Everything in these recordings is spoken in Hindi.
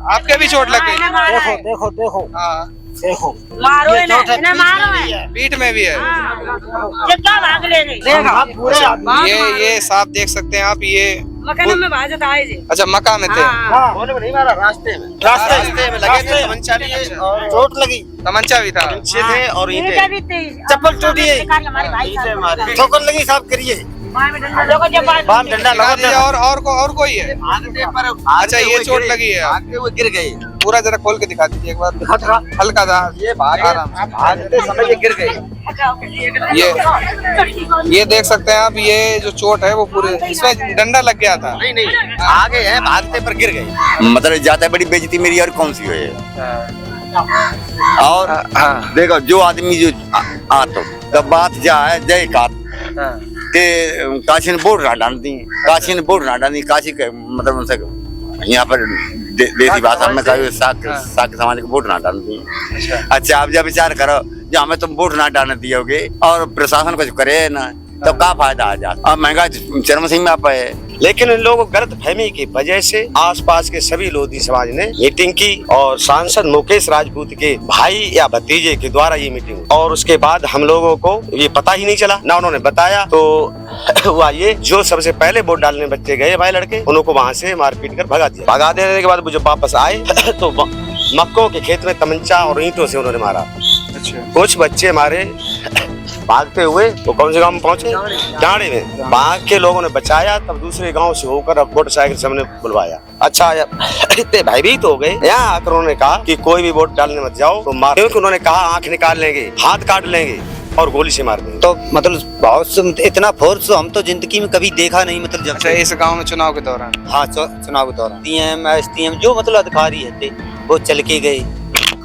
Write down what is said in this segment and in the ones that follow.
आपके भी चोट लग गई? देखो देखो देखो हाँ, देखो मारो ये इन्हें, चोट है, इन्हें पीठ में मारो भी है। है। पीठ में भी है। ये क्या भाग ले रहे? हम पूरे आदमी ये साफ देख सकते हैं आप, ये मकान में भाजत आए जी। अच्छा मक्का में थे। हाँ। होने में नहीं मारा, रास्ते में में लगे थे, तमंचा लिए और चोट लगी, तमंचा भी था। पीछे थे और ईंटें ईंटें भी थी। चप्पल टूटी है। हमारे भाई साहब मारे। ठोकर लगी, साफ करिए। देखो जब बाम डंडा लगा लगा दिया और कोई है? अच्छा ये चोट लगी है। आगे वो गिर गई। पूरा जरा खोल के दिखा दीजिए एक बार, दिखा था हल्का सा ये भागे आराम से। भागते समय ये गिर गई। ये देख सकते हैं आप, ये जो चोट है वो पूरे इसमें डंडा लग गया था। नहीं नहीं आगे है, भागते पर गिर गई। मतलब ज्यादा बड़ी बेइज्जती मेरी और कौन सी है। और हाँ। देखो जो आदमी जो तो तब बात जा है जय का के काशी ने बोर्ड ना डाल दी, काशी ने बोर्ड ना डाली, काशी के मतलब उनसे यहाँ पर देसी भाषा में कहा साक समाज के वोट ना डाल दी। अच्छा आप जब विचार करो जो हमें तुम वोट ना डालने दियोगे और प्रशासन कुछ करे ना तो क्या फायदा आ जाता। अब महंगा चरम सीमा पे है। लेकिन इन लोगों को गलत फहमी की वजह से आसपास के सभी लोधी समाज ने मीटिंग की और सांसद मुकेश राजपूत के भाई या भतीजे के द्वारा ये मीटिंग हुई। और उसके बाद हम लोगों को ये पता ही नहीं चला ना उन्होंने बताया। तो हुआ ये, जो सबसे पहले वोट डालने बच्चे गए भाई लड़के, उनको वहाँ से मारपीट कर भगा दिया। भगा देने के बाद वो जो वापस आए तो मक्कों के खेत में तमंचा और ईंटों से उन्होंने मारा। अच्छा कुछ बच्चे मारे भागते हुए वो कौन से गांव में पहुंचे, डांडे में। भाग के लोगों ने बचाया, तब दूसरे गांव से होकर अब मोटरसाइकिल से हमने बुलवाया। अच्छा इतने भयभीत हो गए, यहाँ आकर उन्होंने कहा कि कोई भी वोट डालने मत जाओ तो मार, क्योंकि उन्होंने कहा आंख निकाल लेंगे, हाथ काट लेंगे और गोली से मार देंगे। तो मतलब बहुत इतना फोर्स हम तो जिंदगी में कभी देखा नहीं। मतलब जब अच्छा इस गांव में चुनाव के दौरान? हाँ चुनाव के दौरान डीएम एसडीएम जो मतलब अधिकारी है वो चल के गए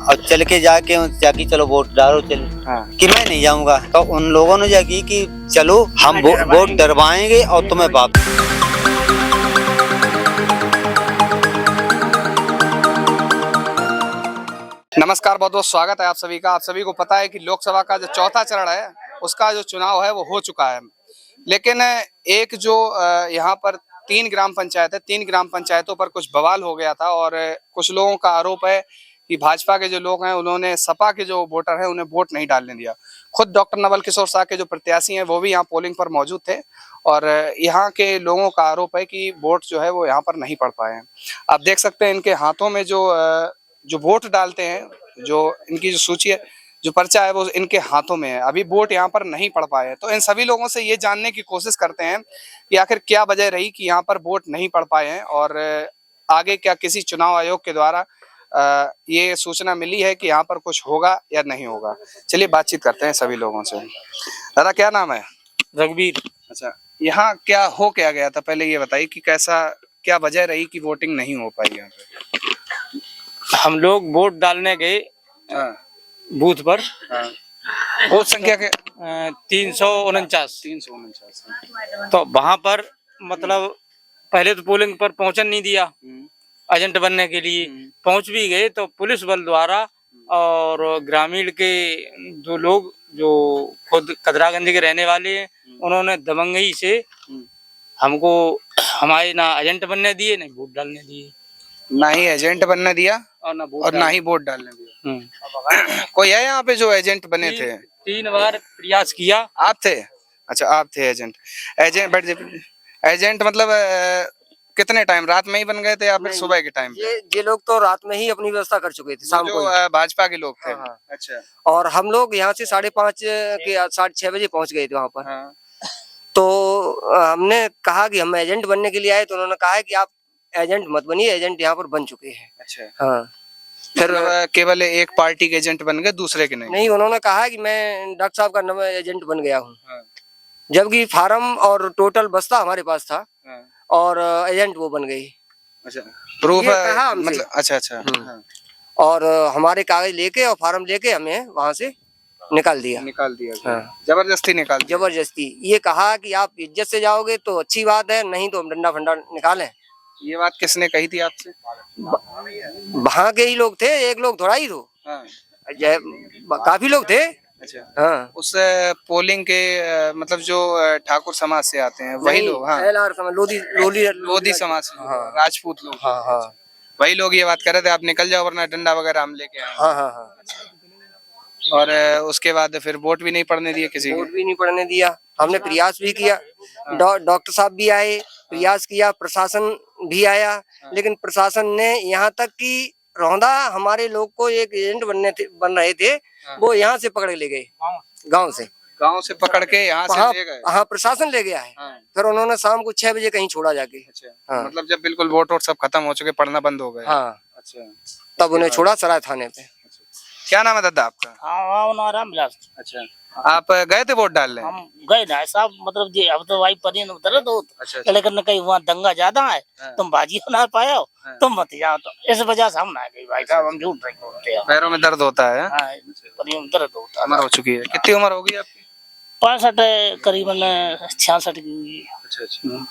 और चल के जाके चलो वोट डालो चल। हाँ। कि मैं नहीं जाऊंगा तो उन लोगों ने जाके कि चलो हम वोट डरवाएंगे और तुम्हें वापस। नमस्कार, बहुत बहुत स्वागत है आप सभी का। आप सभी को पता है कि लोकसभा का जो चौथा चरण है उसका जो चुनाव है वो हो चुका है। लेकिन एक जो यहाँ पर 3 ग्राम पंचायत है, 3 ग्राम पंचायतों पर कुछ बवाल हो गया था और कुछ लोगों का आरोप है कि भाजपा के जो लोग हैं उन्होंने सपा के जो वोटर हैं उन्हें वोट नहीं डालने दिया। खुद डॉक्टर नवल किशोर शाह के जो प्रत्याशी हैं वो भी यहाँ पोलिंग पर मौजूद थे और यहाँ के लोगों का आरोप है कि वोट जो है वो यहाँ पर नहीं पड़ पाए हैं। आप देख सकते हैं इनके हाथों में जो वोट डालते हैं, जो इनकी जो सूची है, जो पर्चा है वो इनके हाथों में है। अभी वोट यहाँ पर नहीं पड़ पाए हैं। तो इन सभी लोगों से ये जानने की कोशिश करते हैं कि आखिर क्या वजह रही कि यहाँ पर वोट नहीं पड़ पाए हैं और आगे क्या किसी चुनाव आयोग के द्वारा ये सूचना मिली है कि यहाँ पर कुछ होगा या नहीं होगा। चलिए बातचीत करते हैं सभी लोगों से। दादा क्या नाम है? रघुवीर। अच्छा, यहाँ क्या गया था पहले ये बताइए कि क्या वजह रही कि वोटिंग नहीं हो पाई यहाँ पे? हम लोग वोट डालने गए बूथ पर। वोट संख्या के 349। तो वहाँ पर मतलब पहले तो पोलिंग पर पहुंचन नहीं दिया एजेंट बनने के लिए। पहुंच भी गए तो पुलिस बल द्वारा और ग्रामीण के दो लोग जो खुद कदरागंज के रहने वाले हैं उन्होंने दबंगई से हमको हमारे ना एजेंट बनने दिए ना वोट डालने दिए। ना ही एजेंट बनने दिया और ना ही वोट डालने दिया। कोई है यहाँ पे जो एजेंट बने थे? 3 बार प्रयास किया। आप थे? अच्छा आप थे एजेंट। एजेंट मतलब कितने टाइम रात में ही बन गए थे या फिर सुबह के टाइम? ये लोग तो रात में ही अपनी व्यवस्था कर चुके थे शाम को। भाजपा के लोग थे। हाँ। अच्छा। और हम लोग यहाँ से 5:30 के 6:30 बजे पहुँच गए थे वहाँ पर। हाँ। तो हमने कहा कि हम एजेंट बनने के लिए आए तो उन्होंने कहा है कि आप एजेंट मत बनिए, एजेंट यहाँ पर बन चुके हैं। अच्छा। हाँ। फिर केवल एक पार्टी के एजेंट बन गए, दूसरे के नहीं? उन्होंने कहा है कि मैं डॉक्टर साहब का नया एजेंट बन गया हूँ। हाँ। जबकि फार्म और टोटल बस्ता हमारे पास था। हाँ। और एजेंट वो बन गई। अच्छा प्रूफ है मतलब? अच्छा। हाँ। और हमारे कागज लेके और फार्म लेके हमें वहाँ से निकाल दिया। हाँ। जबरदस्ती निकाल दिया। जबरदस्ती ये कहा कि आप इज्जत से जाओगे तो अच्छी बात है, नहीं तो हम डंडा फंडा निकालें। ये बात किसने कही थी आपसे? वहाँ के ही लोग थे, एक लोग थोड़ा ही तो। हाँ। काफी लोग थे। अच्छा। हाँ। उस पोलिंग के मतलब जो ठाकुर समाज से आते हैं वही लोग? हाँ। लोधी लोधी समाज से, हाँ। राजपूत लोग। हाँ। वही लोग ये बात कर रहे थे आप निकल जाओ वरना डंडा वगैरह हम लेके आए। हाँ हाँ हाँ। और उसके बाद फिर वोट भी नहीं पड़ने दिए किसी वोट को। भी नहीं पड़ने दिया। हमने प्रयास भी किया, डॉक्टर साहब भी आए, प्रयास किया, प्रशासन भी आया, लेकिन प्रशासन ने यहाँ तक कि रौंदा हमारे लोग को एक एजेंट बन रहे थे, वो यहाँ से पकड़ ले गए, गांव से पकड़ के यहाँ से ले गए। हाँ, प्रशासन ले गया है। फिर उन्होंने शाम को 6 बजे कहीं छोड़ा जाके। हाँ। मतलब जब बिल्कुल वोट सब खत्म हो चुके, पढ़ना बंद हो गए। हाँ, अच्छा, तब उन्हें छोड़ा सराय थाने पे। क्या नाम है दादा आपका? हाँ रामविलास। अच्छा, आप गए थे वोट डालने? हम गए ना साहब, मतलब जी अब तो भाई परी दर्द हो, लेकिन कहीं वहाँ दंगा ज्यादा है, तुम बाजी ना पाए हो, तुम मत जाओ, तो इस वजह से हम ना गए भाई साहब, हम झूठ नहीं बोलते हैं। पैरों में दर्द होता है? परी में दर्द होता है। उम्र हो चुकी है, कितनी उम्र होगी आपकी? 65 करीबन 66 की हुई।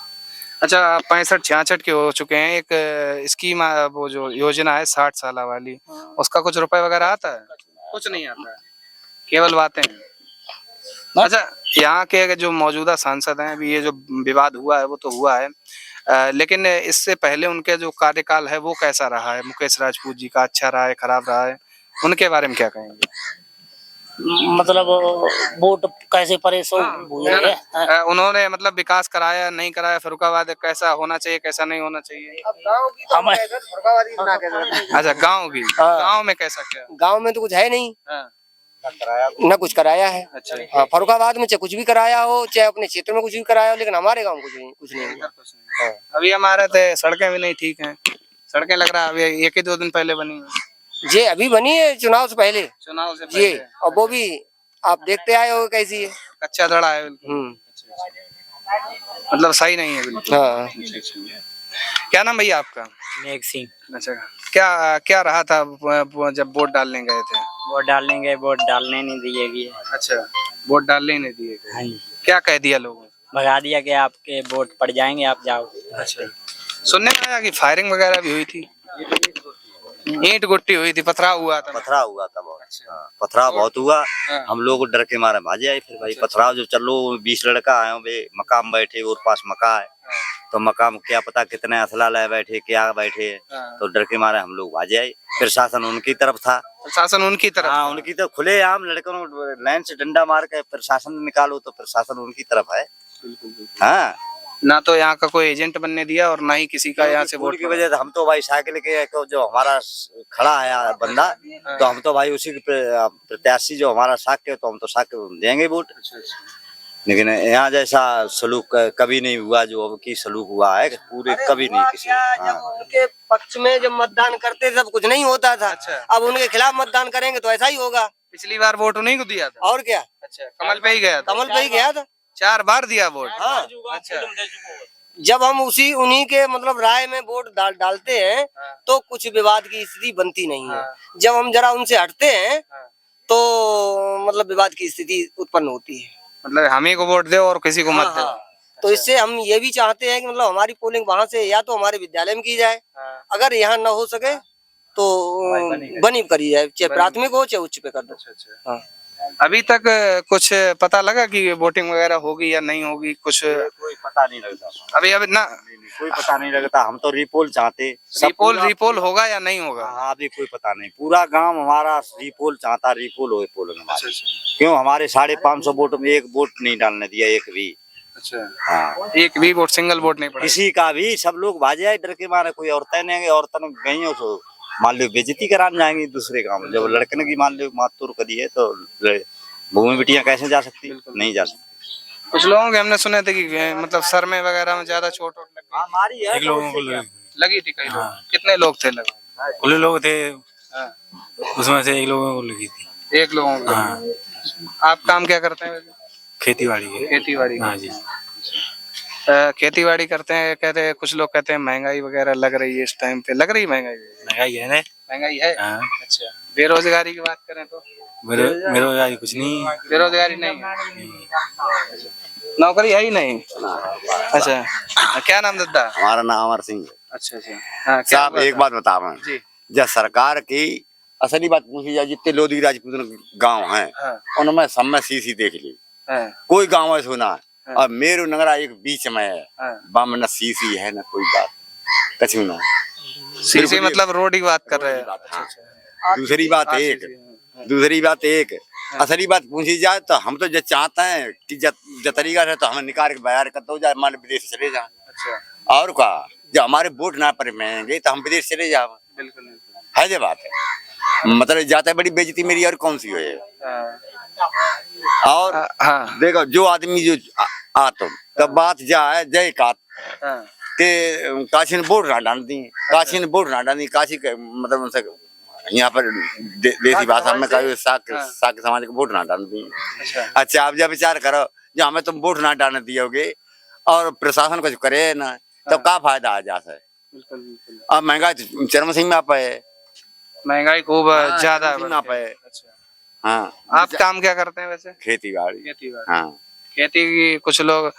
अच्छा, आप 65-66 के हो चुके हैं। एक स्कीम वो जो योजना है 60 साल वाली, उसका कुछ रुपए वगैरह आता है? कुछ नहीं आता है, केवल बातें हैं। अच्छा, यहाँ के जो मौजूदा सांसद हैं, अभी ये जो विवाद हुआ है वो तो हुआ है, लेकिन इससे पहले उनके जो कार्यकाल है वो कैसा रहा है? मुकेश राजपूत जी का अच्छा रहा है, खराब रहा है, उनके बारे में क्या कहेंगे? मतलब वोट कैसे परेशान हुए हैं? उन्होंने मतलब विकास कराया नहीं कराया, फर्रुखाबाद कैसा होना चाहिए कैसा नहीं होना चाहिए? अब गांव की तो फर्रुखाबादी बना के रखा। अच्छा, गांव की, गांव में कैसा क्या? गांव में तो कुछ है नहीं, न कुछ कराया है। अच्छा, हाँ, फर्रुखाबाद में चाहे कुछ भी कराया हो, चाहे अपने क्षेत्र में कुछ भी कराया हो, लेकिन हमारे गांव में कुछ नहीं हुआ। अभी हमारे थे सड़कें भी नहीं ठीक हैं, सड़कें लग रहा है अभी 1 ही 2 दिन पहले बनी है। ये अभी बनी है चुनाव से पहले। चुनाव से ये पहले और वो भी आप देखते आए हो कैसी है। कच्चा धड़ा है बिल्कुल। मतलब सही नहीं है बिल्कुल। हाँ। क्या नाम भैया आपका? नेक सिंह। अच्छा, क्या क्या रहा था जब वोट डालने गए थे? वोट डालने गए, वोट डालने नहीं दिए गए। अच्छा, वोट डालने नहीं दिए गए। हाँ जी, क्या कह दिया लोगों? भगा दिया कि आपके वोट पड़ जाएंगे, आप जाओ। अच्छा, सुनने में आया कि फायरिंग वगैरह भी हुई थी, ईंट गुट्टी हुई थी, पथराव हुआ था। पथराव हुआ था बहुत। पथराव बहुत हुआ, हम लोग डर के मारे भागे आए। फिर भाई पथराव जो चलो 20 लड़का आए वे मकाम बैठे और पास मका है, तो मकाम क्या पता कितने असला लाए बैठे क्या बैठे, तो डर के मारे हम लोग भागे आए। प्रशासन उनकी तरफ था। प्रशासन उनकी तरफ? हाँ, उनकी तो खुले आम लड़कों लाइन से डंडा मार के प्रशासन निकालो, तो प्रशासन उनकी तरफ है। हाँ, ना तो यहाँ का कोई एजेंट बनने दिया और ना ही किसी का यहाँ से वोट की वजह से हम तो भाई साइकिल के जो हमारा खड़ा है बंदा, तो हम तो भाई उसी के प्रत्याशी जो हमारा साक्य, तो हम तो साक्य देंगे वोट। लेकिन यहाँ जैसा सलूक कभी नहीं हुआ जो अब की सलूक हुआ है, पूरे कभी नहीं किसी। जब उनके पक्ष में जब मतदान करते सब कुछ नहीं होता था। अब उनके खिलाफ मतदान करेंगे तो ऐसा ही होगा। पिछली बार वोट उन्हीं को दिया था और क्या? अच्छा, कमल पे ही गया था? कमल पे ही गया था, 4 बार दिया वोट। हाँ। अच्छा, जब हम उन्हीं के मतलब राय में वोट डालते हैं तो कुछ विवाद की स्थिति बनती नहीं है। जब हम जरा उनसे हटते हैं तो मतलब विवाद की स्थिति उत्पन्न होती है। मतलब हम ही को वोट दे और किसी को मत दे। तो इससे हम ये भी चाहते हैं कि मतलब हमारी पोलिंग वहाँ से या तो हमारे विद्यालय में की जाए, अगर यहाँ न हो सके तो बनी करी जाए, चाहे प्राथमिक हो चाहे उच्च पे कर दो। हाँ। अभी तक कुछ पता लगा कि वोटिंग वगैरह होगी या नहीं होगी? कुछ कोई पता नहीं लगता अभी ना, कोई पता नहीं लगता। हम तो रिपोल चाहते, रिपोल होगा या नहीं होगा? हाँ, अभी कोई पता नहीं। पूरा गांव हमारा रिपोल चाहता, रिपोल हो पोल हमारे। क्यों हमारे 550 वोट में एक वोट नहीं डालने दिया, एक भी। अच्छा, हाँ, एक भी वोट, सिंगल वोट नहीं पड़ा किसी का भी। सब लोग भाजे आए डर के मारे। कोई औरतें नहीं, औरतें गई हो तो मान लो बेइज्जती कराने जाएंगी दूसरे गाँव में। जब लड़के ने की मान लो मातूर करी है तो भूमि बेटियां कैसे जा सकती? नहीं जा सकती। कुछ लोगों के हमने सुने थे कि मतलब सर में वगैरह में ज्यादा चोट लगी। हमारी है एक लोगों को लगी थी कई लोग। कितने लोग थे लगे? खुले लोग थे, उसमें से एक लोगों को लगी थी। एक लोगों को? हाँ। आप काम क्या करते हैं? खेती बाड़ी के। खेती बाड़ी। हाँ जी। खेती बाड़ी करते हैं, कहते हैं कुछ लोग कहते हैं महंगाई वगैरह लग रही है इस टाइम पे। लग रही महंगाई? महंगाई है ना। महंगाई है। हाँ। अच्छा, बेरोजगारी की बात करें तो? बेरोजगारी कुछ नहीं, बेरोजगारी नहीं है, नौकरी है ही नहीं। अच्छा, क्या नाम दादा? हमारा नाम अमर सिंह है। अच्छा अच्छा, हाँ, क्या साहब एक बात बता रहा जी। जब सरकार की असली बात पूछी जाए, जितने लोधी राजपूत गांव हैं उनमें सब में सीसी देख ली, कोई गांव है सुना है। और मेरो नगरा एक बीच में है, बम न सीसी है न कोई बात कछु ना। सीसी मतलब रोड की बात कर रहे हैं। हाँ। दूसरी बात एक असली बात पूछी जाए तो हम तो जो चाहते हैं कि जो तरीका है तो हम निकाल के बाहर कर दो जाए, मान विदेश चले जाए। अच्छा। और का जब हमारे वोट ना पर मिलेंगे तो हम विदेश चले जाओ। बिल्कुल है जो बात है, मतलब जाता बड़ी बेइज्जती मेरी और कौन सी है। और हाँ देखो जो आदमी जो आतो तब बात जाए जय का के काशी ने वोट ना डाल दी, काशी के मतलब उनसे यहाँ पर देसी भाषा में कहा साक समाज को वोट ना डाल दी। अच्छा आप जब विचार करो जो हमें तुम वोट ना डालने दियोगे और प्रशासन कुछ करे ना तो क्या फायदा आ जाता है। अब महंगाई चरम सीमा पे है, महंगाई खूब ज्यादा है। हाँ आप काम क्या करते हैं वैसे? खेती बाड़ी। हाँ खेती की कुछ लोग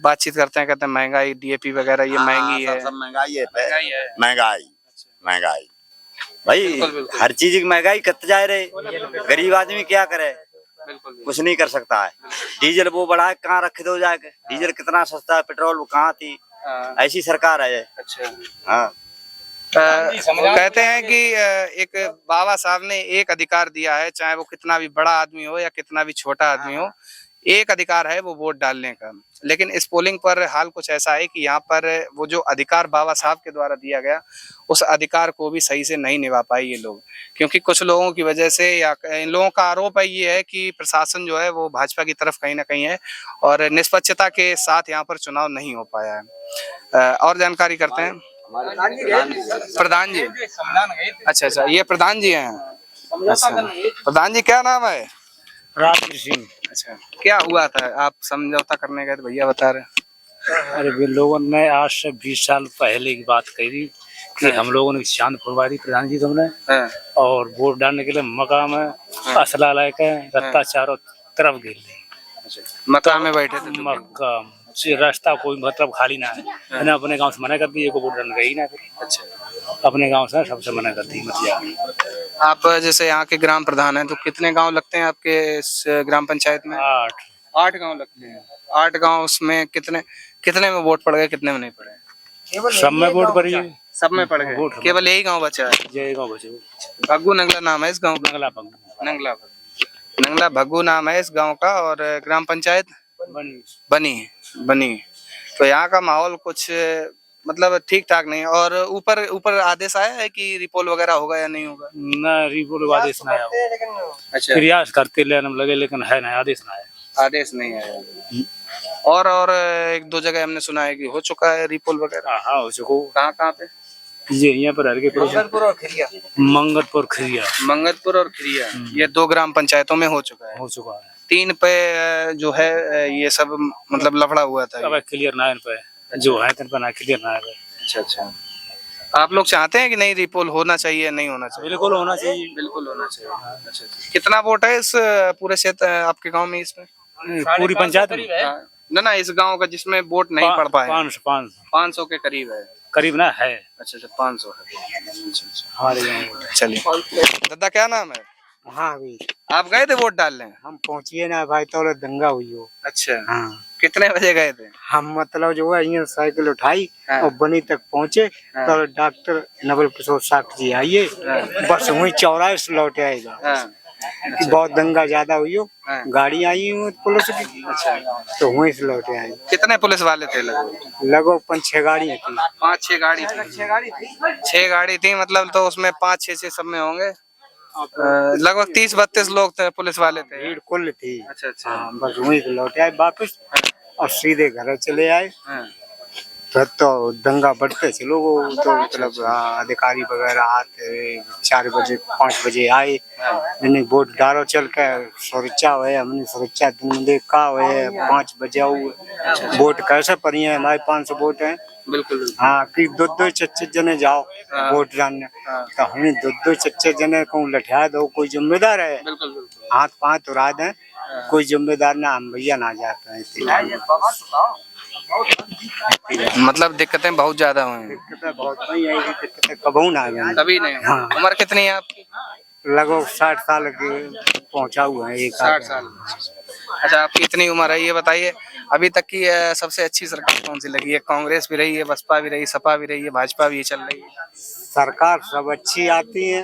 बातचीत करते हैं, कहते हैं महंगाई डीएपी वगैरह ये महंगी है। सब महंगाई है, महंगाई भाई बिल्कुल। हर चीज की महंगाई कत जा रहे, गरीब आदमी क्या करे, कुछ नहीं कर सकता है। डीजल वो बढ़ा है, कहाँ रख दो जाके, डीजल कितना सस्ता है, पेट्रोल वो कहाँ थी, ऐसी सरकार है। अच्छा। हाँ कहते हैं कि एक बाबा साहब ने एक अधिकार दिया है, चाहे वो कितना भी बड़ा आदमी हो या कितना भी छोटा आदमी हो, एक अधिकार है वो वोट डालने का। लेकिन इस पोलिंग पर हाल कुछ ऐसा है कि यहाँ पर वो जो अधिकार बाबा साहब के द्वारा दिया गया उस अधिकार को भी सही से नहीं निभा पाए ये लोग, क्योंकि कुछ लोगों की वजह से या इन लोगों का आरोप है ये है कि प्रशासन जो है वो भाजपा की तरफ कहीं ना कहीं है और निष्पक्षता के साथ यहाँ पर चुनाव नहीं हो पाया है। और जानकारी करते हैं प्रधान जी। अच्छा, ये प्रधान जी हैं। अच्छा, प्रधान जी क्या नाम है? राजवीर सिंह। अच्छा, क्या हुआ था? आप समझौता करने गए थे, भैया बता रहे। अरे वे लोगों ने आज से 20 साल पहले की बात कही कि हम लोगों ने चांद फुलवा दी प्रधान जी तुमने, और वोट डालने के लिए मकाम में असला लेके रत्ता चारों तरफ घेर ली। मकाम में बैठे थे? मकाम से रास्ता कोई मतलब खाली ना है। मैंने अपने गांव से मना कर दी, वोट डालने गई ना। अच्छा, अपने गांव से सबसे मना कर दी मत जाओ। आप जैसे यहाँ के ग्राम प्रधान हैं तो कितने गांव लगते हैं आपके इस ग्राम पंचायत में? 8 गांव लगते हैं। 8 गांव उसमें कितने में वोट पड़ गए, कितने में नहीं पड़े? सब में वोट पड़ी, सब में पड़ गए, केवल यही गांव बचा है। यही गांव बचे। भग्गू नंगला नाम है इस गांव का? नंगला भग्गू नाम है इस गांव का। और ग्राम पंचायत बनी। तो यहाँ का माहौल कुछ मतलब ठीक ठाक नहीं है। और ऊपर आदेश आया है कि रिपोल वगैरह होगा या नहीं होगा? ना रिपोल आदेश नहीं आया। अच्छा, प्रयास करते लेने लगे लेकिन है ना, आदेश ना आया। आदेश नहीं आया। और 1-2 जगह हमने सुना है कि हो चुका है रिपोल वगैरह। हाँ हो चुका। कहाँ पे? ये यहाँ पर मंगतपुर और खिरिया। मंगतपुर और खिरिया, ये 2 ग्राम पंचायतों में हो चुका है। 3 पे जो है ये सब मतलब लफड़ा हुआ था। अब क्लियर ना पे जो है तन पर ना क्लियर ना है। अच्छा, आप लोग चाहते हैं कि नहीं रिपोल होना चाहिए, नहीं होना चाहिए? बिल्कुल होना चाहिए। बिल्कुल होना चाहिए। अच्छा, कितना वोट है इस पूरे क्षेत्र आपके गांव में इसमें? पूरी पंचायत में? ना इस गांव का जिसमें वोट नहीं पड़ पाए? 500 के करीब है। करीब ना है। अच्छा, 500 है। अच्छा, हमारे गाँव। चलिए, दादा क्या नाम है? हाँ भाई, आप गए थे वोट डालने? हम पहुँचिए ना भाई, तो दंगा हुई हो। अच्छा, हाँ, कितने बजे गए थे? हम मतलब जो है यहाँ साइकिल उठाई और बनी तक पहुँचे तो डॉक्टर नवल किशोर साक्ष जी आइए, बस वही चौराहे से लौटे आएगा। बहुत दंगा ज्यादा हुई हो, गाड़ी आई हुई पुलिस की। अच्छा, तो वहीं से लौटे आए। कितने पुलिस वाले थे? लगभग 5-6 गाड़ियाँ थी। 5-6 गाड़ी थी। 6 गाड़ी थी मतलब, तो उसमें 5-6 सब में होंगे लगभग 30-32 लोग थे, पुलिस वाले थे। भीड़ कुल थी। अच्छा। हाँ, बस वहीं से लौटे आए वापस और सीधे घर चले आए। फिर तो दंगा बढ़ते चलो, तो मतलब अधिकारी वगैरह आते 4 बजे 5 बजे आए, मैंने वोट डालो चल के सुरक्षा हुए, हमने सुरक्षा दिन देखा हुए 5 बजे वोट कैसे पड़ी है, हमारे 500 वोट हैं। बिल्कुल। हाँ, कि 2-2 जने जाओ वोट डालने, तो हमें 2-2 जने को लठा दो, कोई जिम्मेदार है? हाथ पाँव उड़ा दें, कोई जिम्मेदार ना, हम भैया ना जाते हैं। मतलब दिक्कतें बहुत ज्यादा हुई हैं। दिक्कतें बहुत नहीं आई, दिक्कतें कभी ना आई। कभी नहीं? हाँ। उम्र कितनी है आपकी? लगभग 60 साल के पहुंचा हुआ है। 60 साल। अच्छा, आपकी इतनी उम्र है, ये बताइए अभी तक की सबसे अच्छी सरकार कौन सी लगी है? कांग्रेस भी रही है, बसपा भी रही, सपा भी रही है, भाजपा भी चल रही है। सरकार सब अच्छी आती है,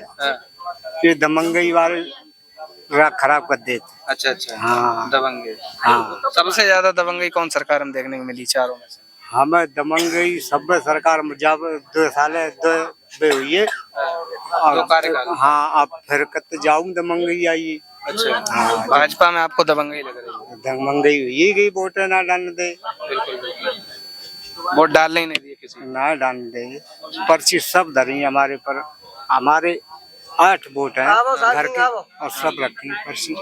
ये दमंगई वाले खराब कर देते। अच्छा अच्छा, हाँ। दबंगे। हाँ, सबसे ज्यादा दबंगई कौन सरकार में देखने को मिली चारों में से? हमें दमंगई सब सरकार में जब 2 साल हुई है। दो कार्यकाल। हाँ, अब फिर कत जाऊं दमंगई आई। अच्छा, हाँ, भाजपा में आपको दबंगई लग रही है? दमंगई हुई गई, वोट ना डालने दे। वोट डालने ही नहीं दिए किसी को। ना डालने दे, पर्ची सब धरी हमारे पर। हमारे 8 वोट हैं घर के और सब रखी पर्ची।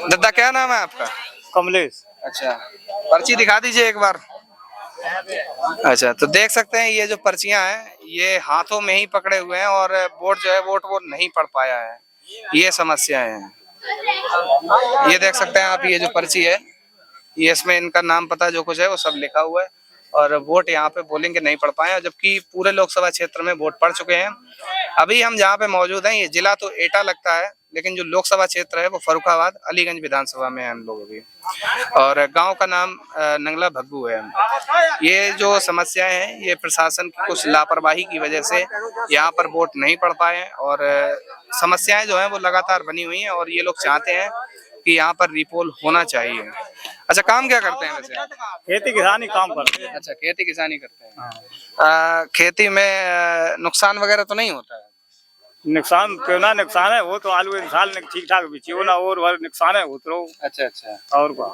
दादा क्या नाम है आपका? कमलेश। अच्छा, पर्ची दिखा दीजिए एक बार। अच्छा, तो देख सकते हैं ये जो पर्चियां हैं ये हाथों में ही पकड़े हुए हैं और वोट जो है वोट वो नहीं पढ़ पाया है, ये समस्याएं हैं। ये देख सकते हैं आप, ये जो पर्ची है ये इसमें इनका नाम पता जो कुछ है वो सब लिखा हुआ है और वोट यहाँ पे बोलिंग के नहीं पढ़ पाए हैं, जबकि पूरे लोकसभा क्षेत्र में वोट पड़ चुके हैं। अभी हम जहाँ पे मौजूद हैं ये जिला तो एटा लगता है, लेकिन जो लोकसभा क्षेत्र है वो फर्रुखाबाद अलीगंज विधानसभा में है हम लोग अभी, और गांव का नाम नंगला भग्गू है। ये जो समस्याएं हैं ये प्रशासन की कुछ लापरवाही की वजह से यहाँ पर वोट नहीं पड़ पाए और समस्याएं जो है वो लगातार बनी हुई हैं और ये लोग चाहते हैं कि यहाँ पर रिपोल होना चाहिए। अच्छा, काम क्या करते हैं वैसे? खेती किसानी काम करते हैं। अच्छा, खेती किसानी करते हैं। खेती में नुकसान वगैरह तो नहीं होता है? नुकसान क्यों ना, नुकसान है वो तो आलू इंसान ने ठीक ठाक बेची हो ना, और नुकसान है उतरो। अच्छा अच्छा, और क्या,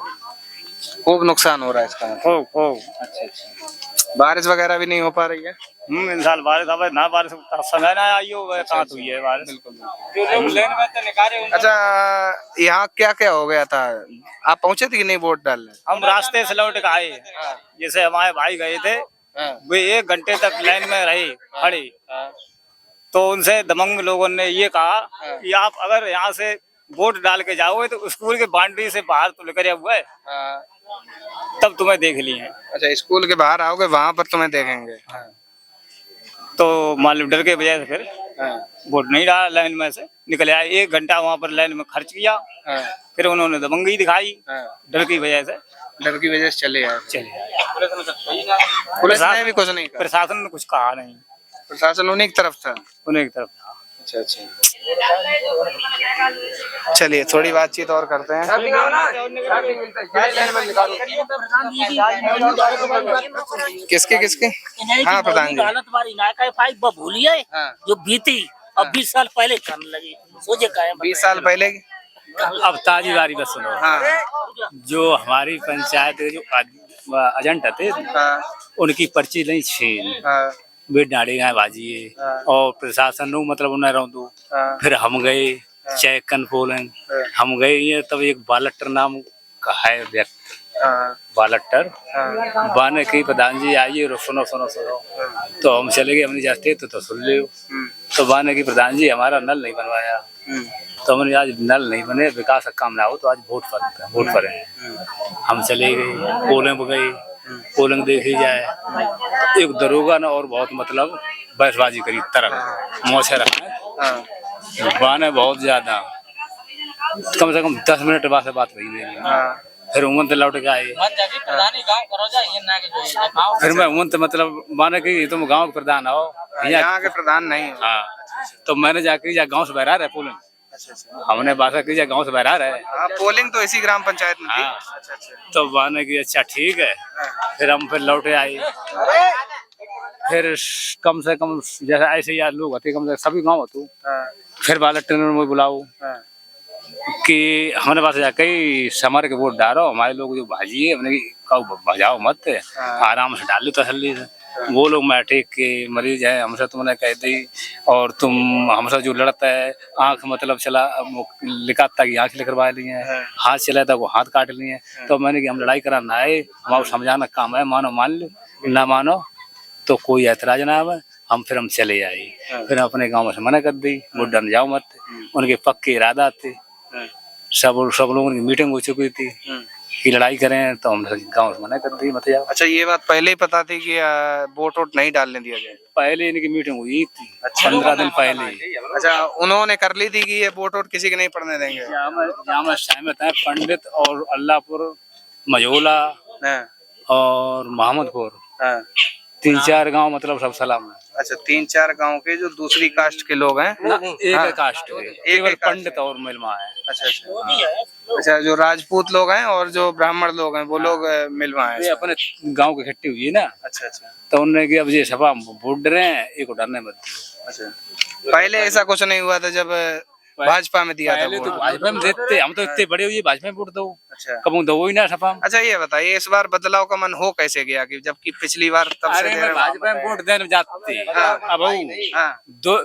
खूब नुकसान हो रहा है इसका? खूब खूब। अच्छा अच्छा, बारिश वगैरह भी नहीं हो पा रही है? इंसान बारिश अब ना, बारिश समय ना आई हो, कहाँ हुई है बारिश। अच्छा, यहाँ क्या क्या हो गया था? आप पहुंचे थे कि नहीं वोट डालने? हम रास्ते से लौट के आए, जैसे हमारे भाई गए थे वे 1 घंटे तक लाइन में रहे खड़े, तो उनसे दमंग लोगों ने ये कहा कि आप अगर यहाँ से वोट डाल के जाओगे तो स्कूल के बाउंड्री से बाहर तो लेकर हुआ है, तब तुम्हें देख लिए। अच्छा, स्कूल के बाहर आओगे वहां पर तुम्हें देखेंगे? तो मालूम डर के वजह से फिर वोट नहीं डाला, लाइन में से निकल आए। 1 घंटा वहाँ पर लाइन में खर्च किया, फिर उन्होंने दबंगई दिखाई डर की वजह से। डर की वजह से चले आए? चले आए। पुलिस ने भी कुछ नहीं कहा? प्रशासन ने कुछ कहा नहीं, प्रशासन उन्हीं की तरफ था? उन्हीं की तरफ था। अच्छा अच्छा, चलिए थोड़ी बातचीत और करते हैं। किसके किसके? हाँ प्रधान जी, हालत हमारी इलाका है भूलिए जो बीती अब 20 साल पहले करने लगी, सोचे का 20 साल पहले की? अब ताजी बारी बस सुनो। हाँ जो हमारी पंचायत के जो एजेंट थे उनकी पर्ची नहीं छीन हाँ वे डाड़े गए बाजी और प्रशासन नु मतलब उन्हें रौंदू। फिर हम गए चेक कन पोलिंग, हम गए ये तब एक बालटर नाम का है व्यक्ति, बालटर बाने की प्रधान जी आइए सुनो सुनो सुनो, तो हम चले गए, हमने जाते तो सुन लियो। तो बाने की प्रधान जी हमारा नल नहीं बनवाया, तो हमने आज नल नहीं बने, विकास का काम ना हो तो आज वोट पर हैं। हम चले गए पोलिंग गए, पोलिंग देखी जाए, एक दरोगा ने और बहुत मतलब बहसबाजी करी तरह मोछे रखा बाने बहुत ज्यादा, कम से कम 10 मिनट बाद से बात हुई मेरी। फिर उमंत लौट के आए, फिर मैं उमंत मतलब माने कि तुम गांव के प्रधान हो, यहाँ के प्रधान नहीं हो? हाँ, तो मैंने जाके गांव से बहरा रहे पोलिंग, हमने बात की गांव से बहरा रहे। पोलिंग तो इसी ग्राम पंचायत में थी? अच्छा अच्छा, तो माने की अच्छा ठीक है। फिर हम फिर लौटे आए, फिर कम से कम जैसे ऐसे यार लोग होते कम से सभी गाँव होते, फिर बालट में बुलाओ कि हमारे पास जाके समर के वोट डालो, हमारे लोग जो भाजी है हमने भजाओ मत, आराम से डाल लो तसल्ली से। वो लोग मैं टेक के मरीज है हमसे तुमने कह दी, और तुम हमसे जो लड़ता है आंख मतलब चला लिखाता कि आंख लिखवा ली है, हाथ चला था वो हाथ काट लिए। तो मैंने कि हम लड़ाई कराना है, हमारा समझाना काम है, मानो मान लो ना मानो तो कोई ऐतराज ना है। फिर हम चले आए, फिर अपने गाँव में से मना कर दी वोट डालने जाओ मत। उनके पक्के इरादा थे, सब लोगों की मीटिंग हो चुकी थी कि लड़ाई करें, तो हम गाँव से मना कर दी मत जाओ। अच्छा, ये बात पहले ही पता थी कि वोट नहीं डालने दिया जाए? पहले इनकी मीटिंग हुई थी 15 दिन पहले। अच्छा, उन्होंने कर ली थी कि ये वोट किसी के नहीं पड़ने देंगे? जहाँ सहमत है पंडित और अल्लाहपुर मझोला हाँ, और मोहम्मदपुर, हाँ। 3-4 गांव मतलब सब सलाम है। अच्छा, 3-4 गांव के जो दूसरी कास्ट के लोग हैं। एक हाँ। है कास्ट है, एक केवल ही कास्ट पंडित और मिलमा है। अच्छा अच्छा। अच्छा, जो राजपूत लोग हैं और जो ब्राह्मण लोग हैं वो लोग मिलवा हैं ये इसमें। अपने गांव की इकट्ठी हुई है ना, अच्छा अच्छा तो उन्होंने कि अब ये सपा वोट डरे हैं, एक उठाने मत दो। अच्छा। पहले ऐसा कुछ नहीं हुआ था जब भाजपा में दिया था पहले तो वोट? भाजपा में देते, हम तो इतने बड़े हुए भाजपा में वोट दो, अच्छा कबू दो ही ना सपा में। अच्छा, ये बताइए इस बार बदलाव का मन हो कैसे गया कि जबकि पिछली बार तब से अरे दे मैं रहे हो? भाजपा में वोट देने जाते, हाँ। अब हाँ दो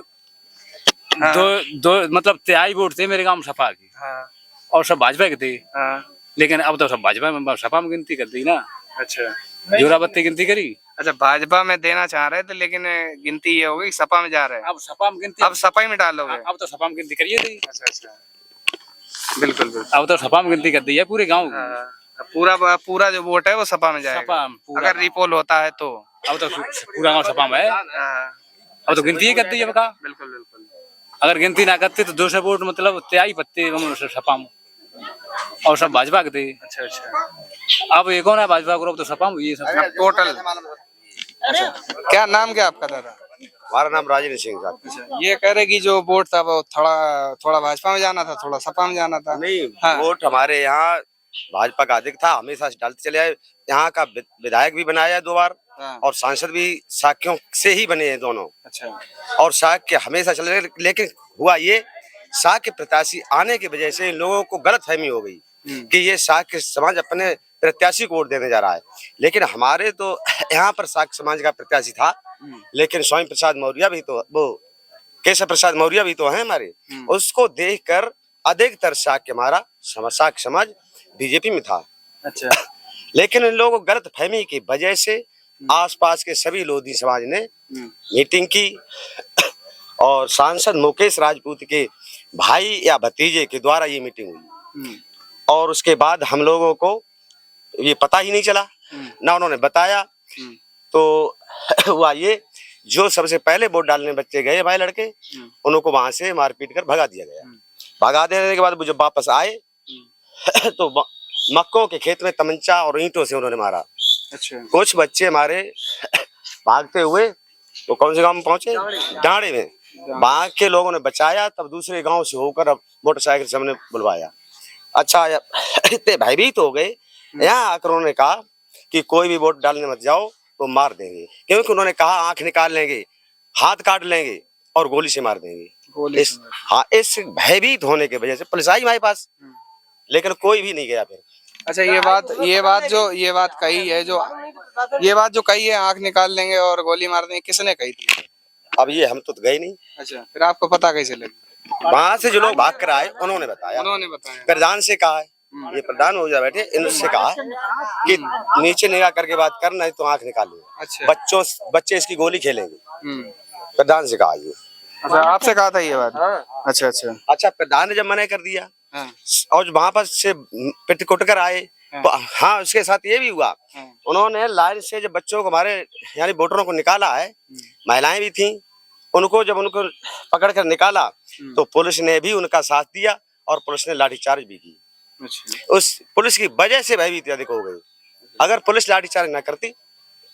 हाँ। दो मतलब 23 वोट थे मेरे गांव में सपा की, हाँ और सब भाजपा के थे, हाँ। लेकिन अब तो सब भाजपा में सपा में गिनती कर दी ना, अच्छा जोराबत्ती गिनती करी। अच्छा, भाजपा में देना चाह रहे थे लेकिन गिनती ये हो गई सपा में जा रहे हैं। अब सपा में गिनती, अब सपा ही में डालोगे? अब तो सपा में गिनती करिए थी। अच्छा अच्छा, बिल्कुल बिल्कुल। अब तो सपा में गिनती कर दी है पूरे गांव की। हाँ, पूरा पूरा जो वोट है वो सपा में जाएगा सपा में पूरा अगर रिपोल होता है तो। अब तो पूरा गांव सपा में है, हाँ, अब तो गिनती ही कर दी है का। बिल्कुल बिल्कुल। अगर गिनती ना करते तो 200 वोट मतलब 23 पत्ते हम सपा में, और सब भाजपा के थे। अच्छा अच्छा। अब एक है भाजपा को, अब तो सपा में हुई है सब टोटल। क्या नाम क्या आपका दादा? हमारा नाम राजेंद्र सिंह साहब। ये कह रहे कि जो वोट था वो थोड़ा थोड़ा भाजपा में जाना था, थोड़ा सपा में जाना था। नहीं, हाँ। वोट हमारे यहाँ भाजपा का अधिक था, हमेशा से डालते चले आए। यहाँ का विधायक भी बनाया है 2 बार, हाँ। और सांसद भी साक्यों से ही बने हैं दोनों, अच्छा और साक्य हमेशा चले रहे। लेकिन हुआ ये, साक्य प्रत्याशी आने की वजह से इन लोगों को गलतफहमी हो गई कि ये साक्य समाज अपने प्रत्याशी को वोट देने जा रहा है। लेकिन हमारे तो यहाँ पर साक्य समाज का प्रत्याशी था, लेकिन स्वामी प्रसाद मौर्य भी तो, वो केशव प्रसाद मौर्य भी तो है हमारे, उसको देखकर अधिकतर साक्य हमारा साक्य समाज बीजेपी में था। अच्छा। लेकिन इन लोगों को गलत फहमी की वजह से आसपास के सभी लोधी समाज ने मीटिंग की, और सांसद मुकेश राजपूत के भाई या भतीजे के द्वारा ये मीटिंग हुई, और उसके बाद हम लोगों को ये पता ही नहीं चला ना उन्होंने बताया। तो हुआ ये, जो सबसे पहले वोट डालने बच्चे गए भाई लड़के, उनको वहां से मारपीट कर भगा दिया गया। भगा देने के बाद वो जब वापस आए तो मक्कों के खेत में तमंचा और ईंटों से उन्होंने मारा। अच्छा। कुछ बच्चे हमारे भागते हुए वो कौन से गांव में पहुंचे, डांडे में, वहां के लोगों ने बचाया, तब दूसरे गांव से होकर अब मोटरसाइकिल से हमने बुलवाया। अच्छा, इतने भयभीत हो गए, यहाँ आकर उन्होंने कहा कि कोई भी वोट डालने मत जाओ, वो मार देंगे, क्योंकि उन्होंने कहा आंख निकाल लेंगे, हाथ काट लेंगे और गोली से मार देंगे। इस भयभीत होने की वजह से पुलिस आई हमारे पास, लेकिन कोई भी नहीं गया फिर। अच्छा, ये बात कही है जो कही है आंख निकाल लेंगे और गोली मार देंगे, किसने कही थी? अब ये हम तो गए नहीं। अच्छा, फिर आपको पता कैसे लगी? वहां से जो लोग भाग कर आए उन्होंने बताया। प्रधान से कहा है, ये प्रधान हो जा बैठे, इनसे कहा कि नीचे निगाह करके बात करना है तो आंख निकाल लो। अच्छा। बच्चे इसकी गोली खेलेंगे, प्रधान से कहा ये। अच्छा, आपसे कहा था ये बात? अच्छा अच्छा। अच्छा, प्रधान ने जब मना कर दिया, हाँ। और वहां पर से पिट कुट कर आए, हाँ, उसके साथ ये भी हुआ, उन्होंने लाइन से जब बच्चों को हमारे यानी वोटरों को निकाला है, महिलाएं भी थी, उनको जब उनको पकड़ कर निकाला तो पुलिस ने भी उनका साथ दिया, और पुलिस ने लाठीचार्ज भी की। अच्छा। उस पुलिस की वजह से भयभीत अधिक हो गई। अगर पुलिस लाठीचार्ज न करती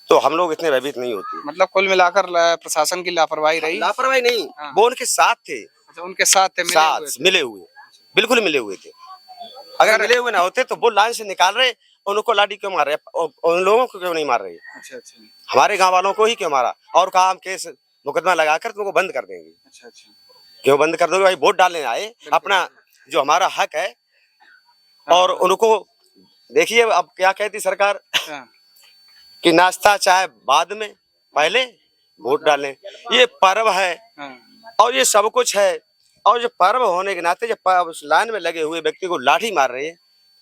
तो हम लोग इतने भयभीत नहीं होते। मतलब कुल मिलाकर प्रशासन की लापरवाही रही? लापरवाही नहीं, वो उनके साथ थे। अच्छा, उनके साथ थे, मिले हुए, बिल्कुल मिले हुए थे। अगर मिले हुए ना होते तो वो लाइन से निकाल रहे, उनको लाठी क्यों मार रहे, उन लोगों को क्यों नहीं मार रहे? अच्छा अच्छा। हमारे गांव वालों को ही क्यों मारा, और कहा हम केस मुकदमा लगाकर तुमको बंद कर देंगे। अच्छा अच्छा। क्यों बंद कर दोगे भाई? वोट डालने आए, अपना जो हमारा हक है। और उनको देखिए अब क्या कहती सरकार कि नाश्ता चाय बाद में, पहले वोट डालें। ये पर्व है और ये सब कुछ है, और जो पर्व होने के नाते जब उस लाइन में लगे हुए व्यक्ति को लाठी मार रहे हैं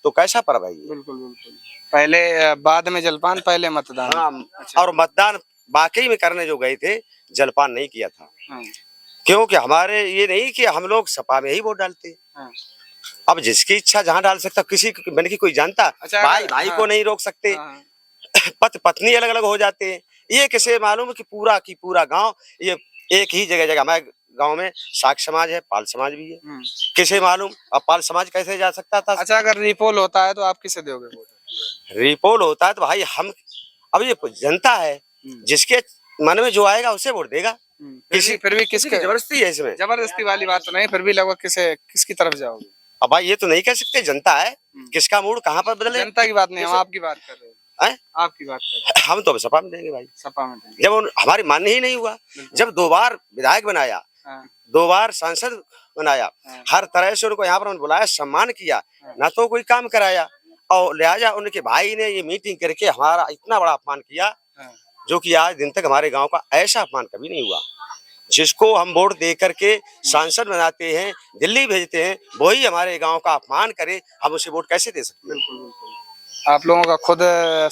तो कैसा पर्व है ये? बिल्कुल बिल्कुल। पहले बाद में जलपान, पहले मतदान। हाँ। अच्छा। और मतदान वाकई में करने जो गए थे, जलपान नहीं किया था। क्योंकि हमारे ये नहीं कि हम लोग सपा में ही वोट डालते। अब जिसकी इच्छा जहाँ डाल सकता, किसी मैंने की कोई जानता। अच्छा, भाई को नहीं रोक सकते। पति पत्नी अलग अलग हो जाते हैं। ये किसे मालूम कि पूरा गांव ये एक ही जगह हमारे गांव में साक्य समाज है, पाल समाज भी है। किसे मालूम अब पाल समाज कैसे जा सकता था? अच्छा, अगर रिपोल होता है तो आप किसे दोगे वोट? होती है? रिपोल होता है तो भाई हम, अब ये जनता है, जिसके मन में जो आएगा उसे वोट देगा। फिर भी किसी की जबरदस्ती है इसमें? जबरदस्ती वाली बात तो नहीं, फिर भी लगभग किसकी तरफ जाओगे? अब भाई ये तो नहीं कह सकते, जनता है, किसका मूड कहाँ पर बदले। जनता की बात नहीं, हम आपकी बात कर रहे हैं। हैं? आपकी बात कर रहे हम तो अब सपा में देंगे भाई। हैं, सपा में देंगे। जब हमारी मान्य ही नहीं हुआ, जब 2 बार विधायक बनाया, हाँ, 2 बार सांसद बनाया, हर तरह से उनको यहाँ पर बुलाया, सम्मान किया, ना तो कोई काम कराया, और लिहाजा उनके भाई ने ये मीटिंग करके हमारा इतना बड़ा अपमान किया, हाँ। जो कि आज दिन तक हमारे गांव का ऐसा अपमान कभी नहीं हुआ। जिसको हम वोट दे करके सांसद बनाते हैं, दिल्ली भेजते हैं, वही हमारे गांव का अपमान करे, हम उसे वोट कैसे दे सकते हैं? बिल्कुल बिल्कुल। आप लोगों का खुद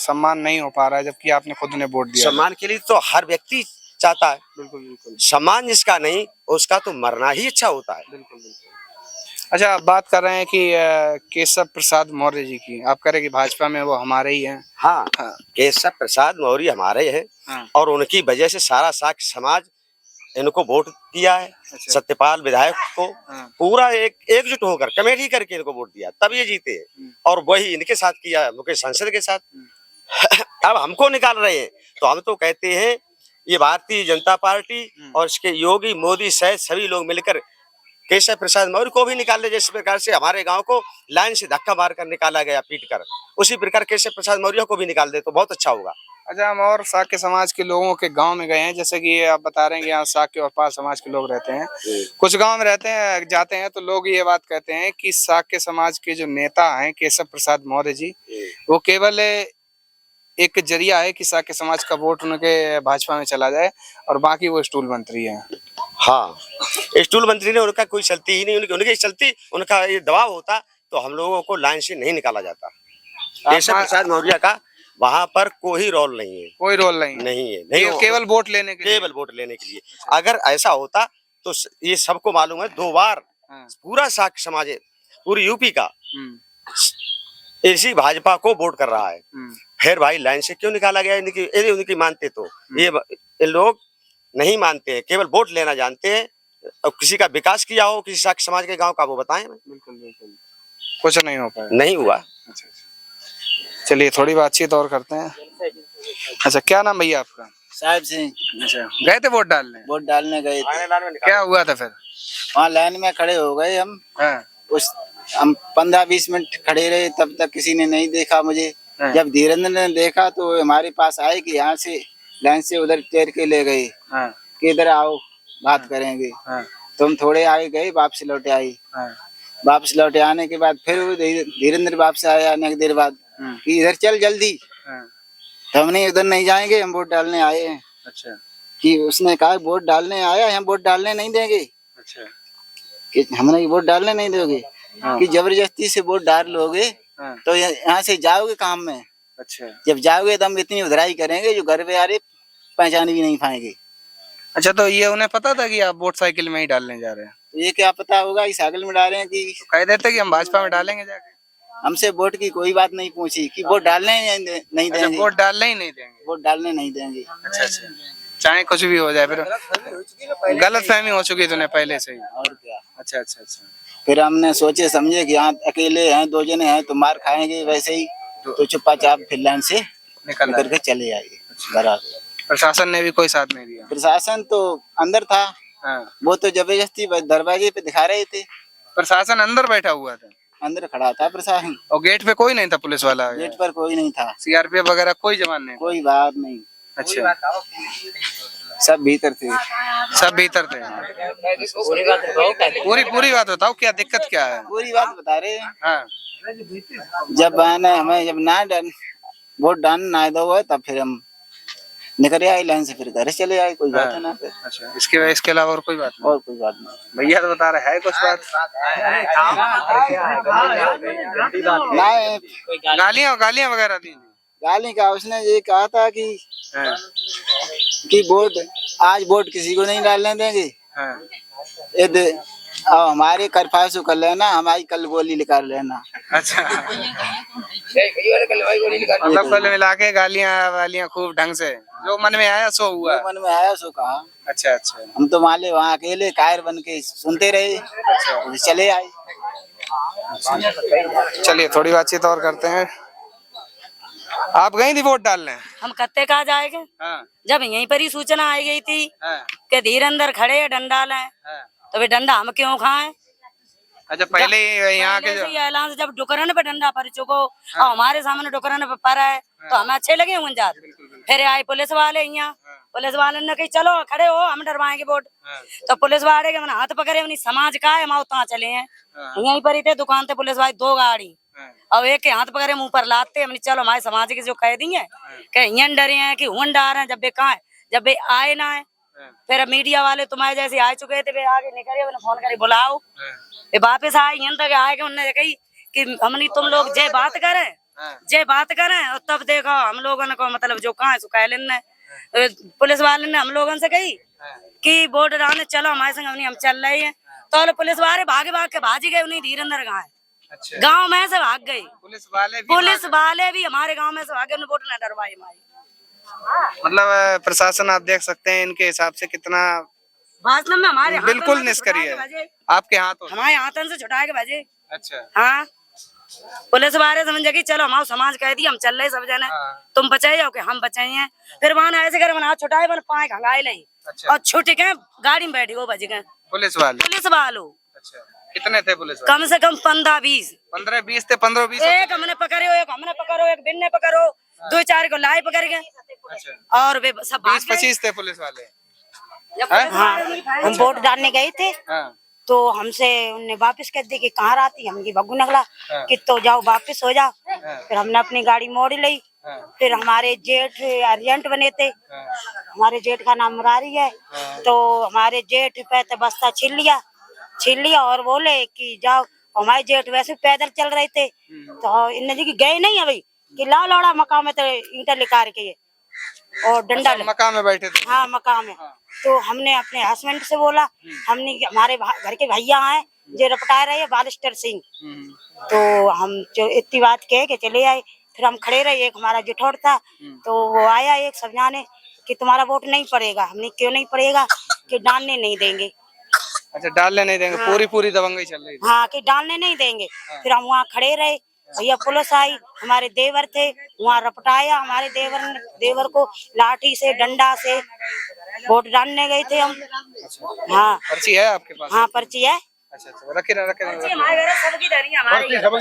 सम्मान नहीं हो पा रहा है, जबकि आपने खुद उन्हें वोट दिया। सम्मान के लिए तो हर व्यक्ति चाहता है, बिल्कुल बिल्कुल सम्मान जिसका नहीं उसका तो मरना ही अच्छा होता है। बिल्कुल बिल्कुल। अच्छा, आप बात कर रहे हैं कि केशव प्रसाद मौर्य जी की, आप कह रहे हैं कि भाजपा में वो हमारे ही हैं। हाँ, हाँ। केशव प्रसाद मौर्य हमारे हैं, हाँ। और उनकी वजह से सारा साक्य समाज इनको वोट दिया है। अच्छा। सत्यपाल विधायक को हाँ। पूरा एकजुट होकर कमेटी करके इनको वोट दिया, तब ये जीते हैं, और वही इनके साथ किया मुकेश सांसद के साथ। अब हमको निकाल रहे हैं, तो हम तो कहते हैं ये भारतीय जनता पार्टी और इसके योगी मोदी सहित सभी लोग मिलकर केशव प्रसाद मौर्य को भी निकाल ले। जिस प्रकार से हमारे गांव को लाइन से धक्का मारकर निकाला गया पीट कर, उसी प्रकार केशव प्रसाद मौर्य को भी निकाल दे तो बहुत अच्छा होगा। अच्छा, हम और साक्य समाज के लोगों के गांव में गए हैं, जैसे कि आप बता रहे हैं कि यहाँ साक्य और पाल समाज के लोग रहते हैं। कुछ गांव में रहते हैं, जाते हैं तो लोग ये बात कहते हैं कि साक्य समाज के जो नेता हैं केशव प्रसाद मौर्य जी, वो केवल एक जरिया है कि साक्य समाज का वोट उनके भाजपा में चला जाए, और बाकी वो स्टूल मंत्री है। हाँ, स्टूल मंत्री ने उनका कोई चलती ही नहीं, उनकी चलती, उनका ये दबाव होता तो हम लोगों को लाइन से नहीं निकाला जाता। केशव प्रसाद मौर्य का वहाँ पर कोई रोल नहीं है, कोई रोल नहीं है, नहीं केवल वोट लेने के लिए। केवल वोट लेने के लिए। अगर ऐसा होता तो ये सबको मालूम है, 2 बार पूरा साक्य समाज है, पूरी यूपी का इसी भाजपा को वोट कर रहा है। फिर भाई लाइन से क्यों निकाला गया? उनकी मानते तो ये लोग नहीं मानते हैं, केवल वोट लेना जानते हैं, और किसी का विकास किया हो किसी साक्य समाज के गांव का वो बताएं। बिल्कुल बिल्कुल, कुछ नहीं हो पाया, नहीं हुआ। अच्छा, चलिए थोड़ी बातचीत और करते हैं। अच्छा, क्या नाम भैया आपका? साहिब सिंह। अच्छा, गए थे वोट डालने? वोट डालने गए थे। क्या हुआ था फिर? वहाँ लाइन में खड़े हो गए हम। हाँ। हम 15-20 मिनट खड़े रहे, तब तक किसी ने नहीं देखा मुझे। हाँ। जब धीरेन्द्र ने देखा तो हमारे पास आए कि यहाँ से लाइन से उधर तैर के ले गए कि इधर आओ बात करेंगे। तो हम थोड़े आगे गए, वापस लौटे आई। वापस लौटे आने के बाद फिर वो धीरेन्द्र वापस आया आने की देर बाद कि इधर चल जल्दी। तो हमने उधर नहीं जाएंगे, हम वोट डालने आए हैं। अच्छा। कि उसने कहा वोट डालने आया है, हम वोट डालने नहीं देंगे। अच्छा। कि हमने वोट डालने नहीं दोगे? कि जबरदस्ती से वोट डाल लोगे तो यहाँ से जाओगे काम में। अच्छा। जब जाओगे तो हम इतनी उधराई करेंगे जो घर पे आ रहे पहचान भी नहीं पाएंगे। अच्छा, तो ये उन्हें पता था कि आप वोट साइकिल में ही डालने जा रहे हैं? ये क्या पता होगा कि साइकिल में डाले हैं कि तो कह देते कि हम भाजपा में डालेंगे जाके। हमसे वोट की कोई बात नहीं पूछी कि वोट डालने नहीं अच्छा, देंगे। वोट डालने ही नहीं देंगे? वोट डालने नहीं देंगे। अच्छा अच्छा, चाहे कुछ भी हो जाए, फिर गलत फहमी हो चुकी थी पहले से ही। और क्या। अच्छा अच्छा अच्छा। फिर हमने सोचे समझे कि यहाँ अकेले हैं, 2 जने हैं तो मार खाएंगे वैसे ही, तो चुप्पा चाप फिर लाइन से निकल के चले आए। बराबर। प्रशासन ने भी कोई साथ नहीं दिया? प्रशासन तो अंदर था। हाँ। वो तो जबरदस्ती दरवाजे पे दिखा रहे थे। प्रशासन अंदर बैठा हुआ था? अंदर खड़ा था प्रशासन। और गेट पे कोई नहीं था? पुलिस वाला गेट पर कोई नहीं था। सीआरपीएफ वगैरह कोई जवान नहीं? कोई बात नहीं। अच्छा, सब भीतर थे। सब भीतर थे? पूरी बात बताओ, क्या दिक्कत क्या है? पूरी बात बता रहे हैं। हाँ। जब हमें जब ना वोट डालने ना दो तब फिर हम निकल आए लाइन से, फिर घर चले आए। कोई बात है ना फिर। अच्छा, इसके अलावा और कोई बात नहीं? और कोई बात नहीं। भैया तो बता रहे हैं कुछ बात। गालियां वगैरह दी? गाली का उसने ये कहा था कि वोट आज वोट किसी को नहीं डालने देंगे। यदि हमारे कर फासू कर लेना, हमारी कल गोली निकाल लेना। अच्छा, मतलब कल मिला के गालियां खूब ढंग से, जो मन में आया सो हुआ। मन में आया सो कहा। अच्छा अच्छा। हम तो माले वहाँ अकेले कायर बन के सुनते रहे। अच्छा। चले आए। चलिए थोड़ी बातचीत और करते हैं। आप गई थी वोट डालने? हम कत्ते कहाँ जाएंगे? हाँ। जब यहीं पर ही सूचना आई गई थी हाँ। कि धीरे अंदर खड़े हैं डंडा लें, हाँ। तो वे डंडा हम क्यों खाएं? अच्छा, पहले ही यहाँ के जो ऐलान से जब डुकरन पे डंडा पर चुको और हमारे सामने डुकरन पे पड़ा है तो हमें अच्छे लगे होंगे जात। फिर आए पुलिस वाले यहाँ, पुलिस वाले ने कही चलो खड़े हो हम डरवाएंगे वोट। तो पुलिस वाले के मैंने हाथ पकड़े, उन्हीं समाज का है, हम उतना चले हैं यहीं पर ही थे दुकान थे पुलिस वाले 2 गाड़ी और एक के हाथ पकड़े मुंह पर लाते, हमने चलो हमारे समाज के जो कैदी है कहीं डरे हैं कि हुन डर है, जब वे कहा जब वे आए ना है फिर मीडिया वाले तुम्हारे जैसे आ चुके थे, वे आगे निकले, उन्हें फोन करे बुलाओ, वे वापस आए यहाँ तक आए के उन्होंने कही कि हमने तुम लोग जे बात करें और तब देखो हम लोगों ने को मतलब जो कहा है सो कह लेना। पुलिस वाले ने हम लोगों से कही कि वोट डालने चलो हमारे संग, हम चल रहे हैं तो पुलिस वाले भाग के भाजी गए, उन्हीं धीरे अंदर गाँव अच्छा। गाँव में से भाग गए। पुलिस वाले भी हमारे गाँव में से भागे, उन्हें वोट न डरवाई हमारी। मतलब प्रशासन आप देख सकते हैं इनके हिसाब से कितना भाषण में हमारे बिल्कुल निष्क्रिय है। आपके हाथों हमारे हाथों से छुटा के भेजे। अच्छा। हाँ, पुलिस वाले समझे कि चलो हमारा समाज कह दिया हम चल रहे सब जने, तुम बचाई जाओ कि हम बचाई। फिर वहां ऐसे करे हाथ छुटाए वन पाए खंगाए ली और छुट के गाड़ी में बैठी वो बज गए पुलिस वालों। अच्छा, कितने थे पुलिस वाले? कम से कम 15-20 थे। 15-20 एक हमने पकड़ो एक बिन्ने पकड़ो 2-4 को लाए पकड़ गए। अच्छा। और वे सब 20-25 थे पुलिस वाले। हाँ, हम वोट डालने गए थे हाँ। तो हमसे उनने वापस कर दी कि कहाँ रहती, हमकी बग्गू नगला कि तो जाओ वापस हो जाओ। फिर हमने अपनी गाड़ी मोड़ ली। फिर हमारे जेठ अर्जेंट बने थे, हमारे जेठ का नाम मुरारी है, तो हमारे जेठ पे तो बस्ता छीन लिया और बोले कि जाओ। हमारे जेठ वैसे पैदल चल रहे थे तो इन्हें जी गए नहीं अभी कि ला लौड़ा मकान में तो ईंटा लेकर के और डंडा मकान में बैठे थे। हाँ मकान में। तो हमने अपने हस्बैंड से बोला, हमने हमारे घर के भैया हैं जो रपटा रहे हैं बालिस्टर सिंह, तो हम जो इतनी बात कहे के चले आए। फिर हम खड़े रहे, एक हमारा जिठौर था तो वो आया एक समझाने कि तुम्हारा वोट नहीं पड़ेगा। हमने क्यों नहीं पड़ेगा कि डालने नहीं देंगे। अच्छा, डालने नहीं देंगे। हाँ। पूरी दबंगई चल रही थी। हाँ कि डालने नहीं देंगे। हाँ। फिर हम वहाँ खड़े रहे, भैया पुलिस आई, हमारे देवर थे वहाँ रपटाया, हमारे देवर को लाठी से डंडा से वोट डालने गए थे हम। अच्छा। हाँ पर्ची है आपके पास? हाँ पर्ची है। अच्छा, रखे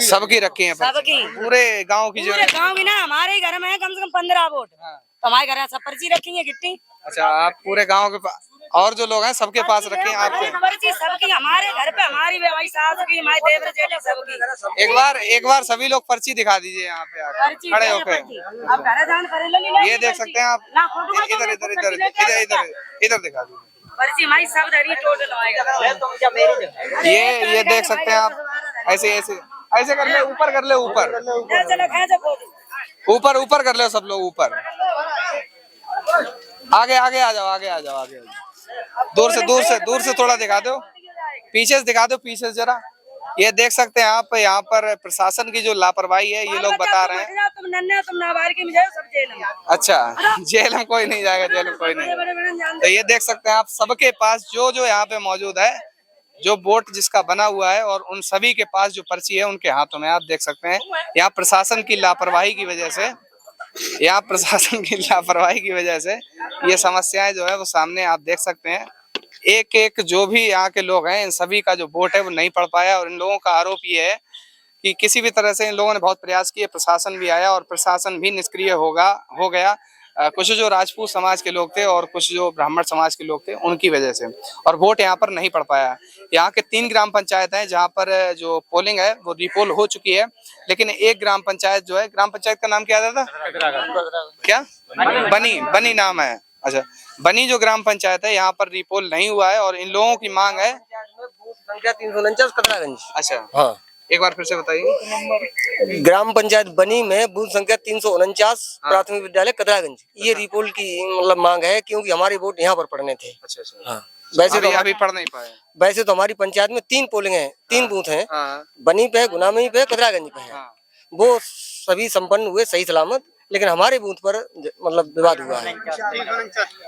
सबकी रखी है पूरे गांव की ना हमारे घर में है कम से कम 15 वोट। हाँ। तो हमारे घर सब पर्ची रखी है कितनी। अच्छा, आप पूरे गांव के और जो लोग हैं सबके पास रखे हैं आपके? पर्ची सबकी हमारे घर पे, हमारी सास की, हमारे देवर जेठी सबकी। एक बार सभी लोग पर्ची दिखा दीजिए यहाँ पे खड़े होकर। ये देख सकते हैं आप, इधर दिखा दीजिए पर्ची हमारी सब टोटल। ये देख सकते हैं आप, ऐसे कर ले, ऊपर कर ले, ऊपर कर ले सब लोग, ऊपर आगे आ जाओ। दूर से थोड़ा दिखा दो, पीछे से दिखा दो, पीछे से जरा। ये देख सकते हैं आप, यहाँ पर प्रशासन की जो लापरवाही है ये लोग बता रहे हैं। तुम नाबालिग में जाओ सब जेल में। अच्छा, जेल में कोई नहीं जाएगा, जेल में कोई नहीं। तो ये देख सकते हैं आप, सबके पास जो यहाँ पे मौजूद है, जो वोट जिसका बना हुआ है और उन सभी के पास जो पर्ची है उनके हाथों में। आप देख सकते हैं यहाँ प्रशासन की लापरवाही की वजह से ये समस्याएं जो है वो सामने आप देख सकते हैं। एक जो भी यहाँ के लोग हैं, इन सभी का जो वोट है वो नहीं पड़ पाया। और इन लोगों का आरोप ये है कि किसी भी तरह से इन लोगों ने बहुत प्रयास किए, प्रशासन भी आया और प्रशासन भी निष्क्रिय हो गया। कुछ जो राजपूत समाज के लोग थे और कुछ जो ब्राह्मण समाज के लोग थे उनकी वजह से, और वोट यहाँ पर नहीं पड़ पाया। यहाँ के 3 ग्राम पंचायत हैं जहाँ पर जो पोलिंग है वो रिपोल हो चुकी है, लेकिन एक ग्राम पंचायत जो है, ग्राम पंचायत का नाम क्या था? क्या? बनी नाम है। अच्छा, बनी जो ग्राम पंचायत है यहाँ पर रिपोल नहीं हुआ है और इन लोगों की मांग है संख्या 349 कतरागंज। अच्छा, हाँ एक बार फिर से बताइए। ग्राम पंचायत बनी में बूथ संख्या 349 प्राथमिक विद्यालय कतरागंज। ये रिपोल की मतलब मांग है क्योंकि हमारे वोट यहाँ पर पड़ने थे। अच्छा। हाँ, वैसे तो अभी पढ़ नहीं पाए। वैसे तो हमारी पंचायत में 3 पोलिंग है, 3 बूथ हैं। बनी पे, गुनामी पे, कतरागंज पे है। वो सभी संपन्न हुए सही सलामत, लेकिन हमारे बूथ पर मतलब विवाद हुआ है।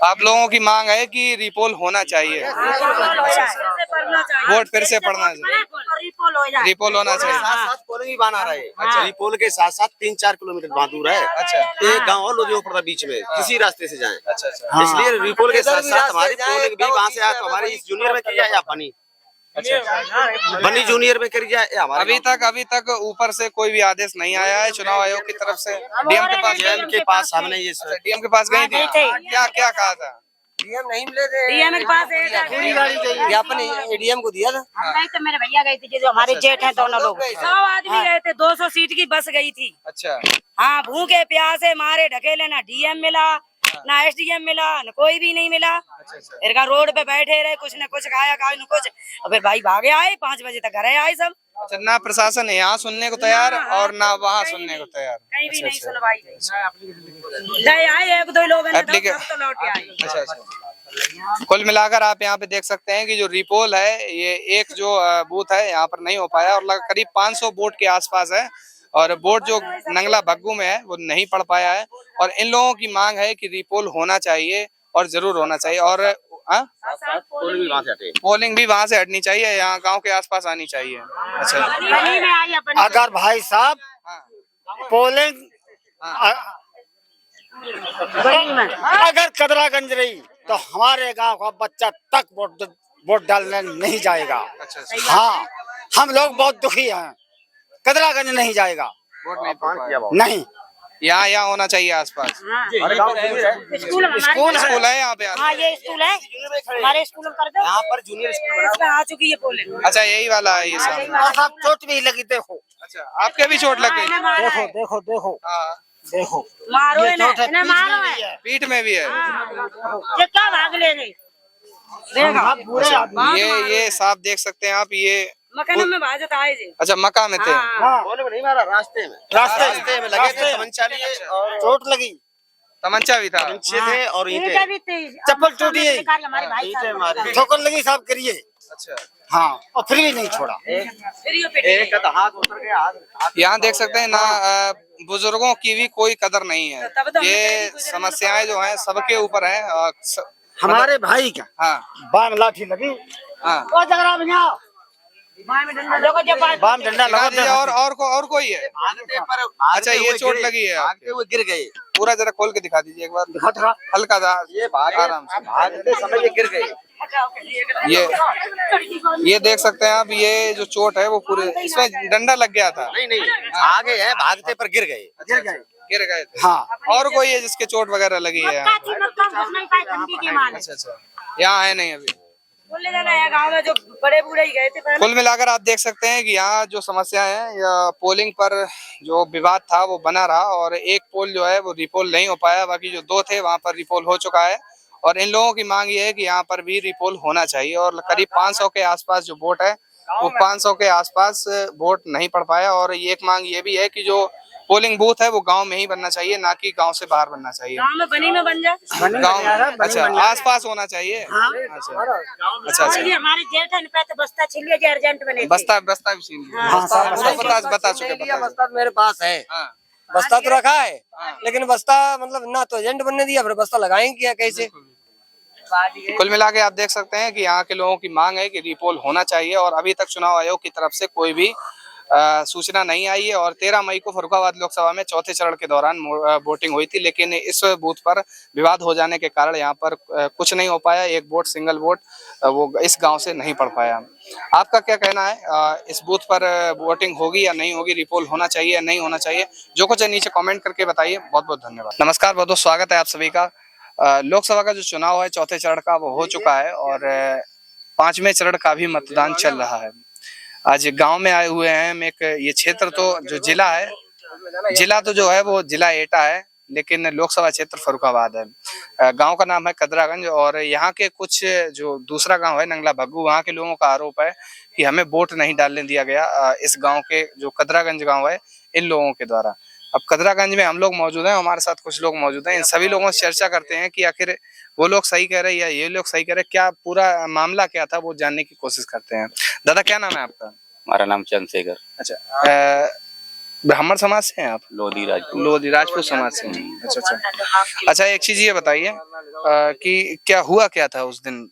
आप लोगों की मांग है कि रिपोल होना चाहिए, वोट फिर से पड़ना चाहिए। रिपोल हो जाए। रिपोल होना चाहिए। साथ साथ पोलिंग भी बना रहे हैं। रिपोल के साथ साथ 3-4 किलोमीटर वहाँ दूर है। अच्छा। एक गाँव और लोधियो पड़ता बीच में, किसी रास्ते से जाएं। अच्छा अच्छा। इसलिए रिपोल के साथ साथ हमारी पोलिंग भी वहाँ से आए तो हमारी इस जूनियर में की जाए या बनी बनी जूनियर में करी जाए या हमारे अभी तक ऊपर से कोई भी आदेश नहीं आया है चुनाव आयोग की तरफ से। डीएम के पास हमने ये डीएम के पास गई थी, क्या क्या कहा था? डीएम नहीं मिले थे, डीएम के पास पूरी गाड़ी चाहिए, ज्ञापन एडीएम को दिया था। हम गए तो मेरे भैया गए थे, जो हमारे जेठ हैं दोनों लोग। 100 आदमी गए थे, 200 सीट की बस गई थी। अच्छा। हाँ, भूखे प्यासे मारे ढकेले, ना डीएम मिला ना एसडीएम मिला, ना कोई भी नहीं मिला। फिर का रोड पे बैठे रहे, कुछ न कुछ खाया न कुछ, और फिर भाई भागे आए, 5 बजे तक घर आए सब। अच्छा, ना प्रशासन यहाँ सुनने को तैयार और ना वहाँ सुनने को तैयार। कहीं भी नहीं सुनवाई गई। आए 1-2 लोग तो लौटे आए। अच्छा अच्छा। कुल मिलाकर आप यहाँ पे देख सकते हैं कि जो रिपोल है ये एक जो बूथ है यहाँ पर नहीं हो पाया और करीब 500 वोट के आसपास है और वोट जो नंगला भग्गू में है वो नहीं पड़ पाया है और इन लोगों की मांग है कि रिपोल होना चाहिए और जरूर होना चाहिए और पोलिंग भी वहाँ से हटनी चाहिए, यहाँ गांव के आसपास आनी चाहिए। अच्छा। अगर भाई साहब पोलिंग अगर कदरागंज रही तो हमारे गांव का बच्चा तक वोट डालने नहीं जाएगा। हाँ, हम लोग बहुत दुखी हैं, कदरागंज नहीं जाएगा, वोट नहीं। यहाँ होना चाहिए आसपास। स्कूल स्कूल है यहाँ पे। हाँ, ये स्कूल है, हमारे स्कूल में कर दो। यहाँ पर जूनियर स्कूल आ चुकी है पोलिंग। अच्छा, यही वाला है ये सब। चोट भी लगी, देखो। अच्छा, आपके भी चोट लग गई? देखो देखो देखो देखो, मारो इन्हें, मारो है, पीठ में भी है। ये क्या भाग ले गई? ये साफ देख सकते हैं आप, ये मकान में भाजत आए जी। अच्छा, मक्का में थे। नहीं मारा, रास्ते में लगे थे, तमंचा लिए और चोट लगी, तमंचा भी था, तमंचे थे और ईंटें भी थी, चप्पल टूटी है, हमारे भाई साहब। ठोकर लगी, साहब करिए। अच्छा। हाँ, और फिर भी नहीं छोड़ा। एक हाथ उतर गया, हाथ यहाँ देख सकते हैं ना, बुजुर्गों की भी कोई कदर नहीं है। ये समस्याएं जो हैं सबके ऊपर है। हमारे भाई का हाँ बाम लाठी लगी, हाँ, बाम डंडा लगा, और कोई है? अच्छा, ये चोट लगी है, भागते हुए गिर गए। पूरा जरा खोल के दिखा दीजिए एक बार, हल्का सा, ये आराम से। भागते समय ये गिर गए। ये देख सकते हैं आप, ये जो चोट है वो पूरे, इसमें डंडा लग गया था। नहीं आगे है, भागते पर गिर गए। गिर गए थे। हाँ, और कोई है जिसके चोट वगैरह लगी है? अच्छा अच्छा, यहाँ है नहीं अभी। गाँव में जो बड़े बूढ़े ही गए थे। कुल मिलाकर आप देख सकते हैं कि यहाँ जो समस्या है, या पोलिंग पर जो विवाद था वो बना रहा और एक पोल जो है वो रिपोल नहीं हो पाया, बाकी जो 2 थे वहाँ पर रिपोल हो चुका है और इन लोगों की मांग ये है कि यहाँ पर भी रिपोल होना चाहिए और करीब 500 के आसपास जो वोट है वो 500 के आसपास वोट नहीं पड़ पाया और ये एक मांग ये भी है कि जो पोलिंग बूथ है वो गांव में ही बनना चाहिए, ना कि गांव से बाहर बनना चाहिए। गांव में बनी में बन जाए, गांव, अच्छा, आसपास होना चाहिए। अच्छा, हमारे जेठ पे तो बस्ता छीन लिया, अर्जेंट बने, बस्ता भी छीन लिया। बता चुके, बस्ता मेरे पास है, बस्ता तो रखा है, लेकिन बस्ता मतलब ना तो एजेंट बनने दिया, फिर बस्ता लगाएंगे क्या, कैसे? कुल मिला के आप देख सकते हैं कि यहाँ के लोगों की मांग है कि रिपोल होना चाहिए और अभी तक चुनाव आयोग की तरफ से कोई भी सूचना नहीं आई है और 13 मई को फर्रुखाबाद लोकसभा में चौथे चरण के दौरान वोटिंग हुई थी, लेकिन इस बूथ पर विवाद हो जाने के कारण यहाँ पर कुछ नहीं हो पाया। एक वोट, सिंगल वोट वो इस गांव से नहीं पड़ पाया। आपका क्या कहना है, इस बूथ पर वोटिंग होगी या नहीं होगी, रिपोल होना चाहिए या नहीं होना चाहिए? जो कुछ है नीचे कॉमेंट करके बताइए। बहुत बहुत धन्यवाद। नमस्कार, बहुत बहुत स्वागत है आप सभी का। लोकसभा का जो चुनाव है चौथे चरण का वो हो चुका है और 5वें चरण का भी मतदान चल रहा है। आज गांव में आए हुए हैं हम। एक ये क्षेत्र तो जो जिला है, जिला तो जो है वो जिला एटा है, लेकिन लोकसभा क्षेत्र फर्रुखाबाद है। गांव का नाम है कदरागंज और यहाँ के कुछ जो दूसरा गांव है नंगला भग्गू, वहाँ के लोगों का आरोप है कि हमें वोट नहीं डालने दिया गया इस गांव के जो कदरागंज गांव है इन लोगों के द्वारा। अब कदरागंज में हम लोग मौजूद हैं, हमारे साथ कुछ लोग मौजूद हैं। इन सभी लोगों से चर्चा करते हैं कि आखिर वो लोग सही कह रहे हैं या ये लोग सही कह रहे हैं, क्या पूरा मामला क्या था वो जानने की कोशिश करते हैं। दादा, क्या नाम है आपका? हमारा नाम चंद्रशेखर। अच्छा, ब्राह्मण समाज से हैं आप? लोधी राजपूत समाज से। अच्छा, एक चीज ये बताइए कि क्या हुआ क्या था उस दिन?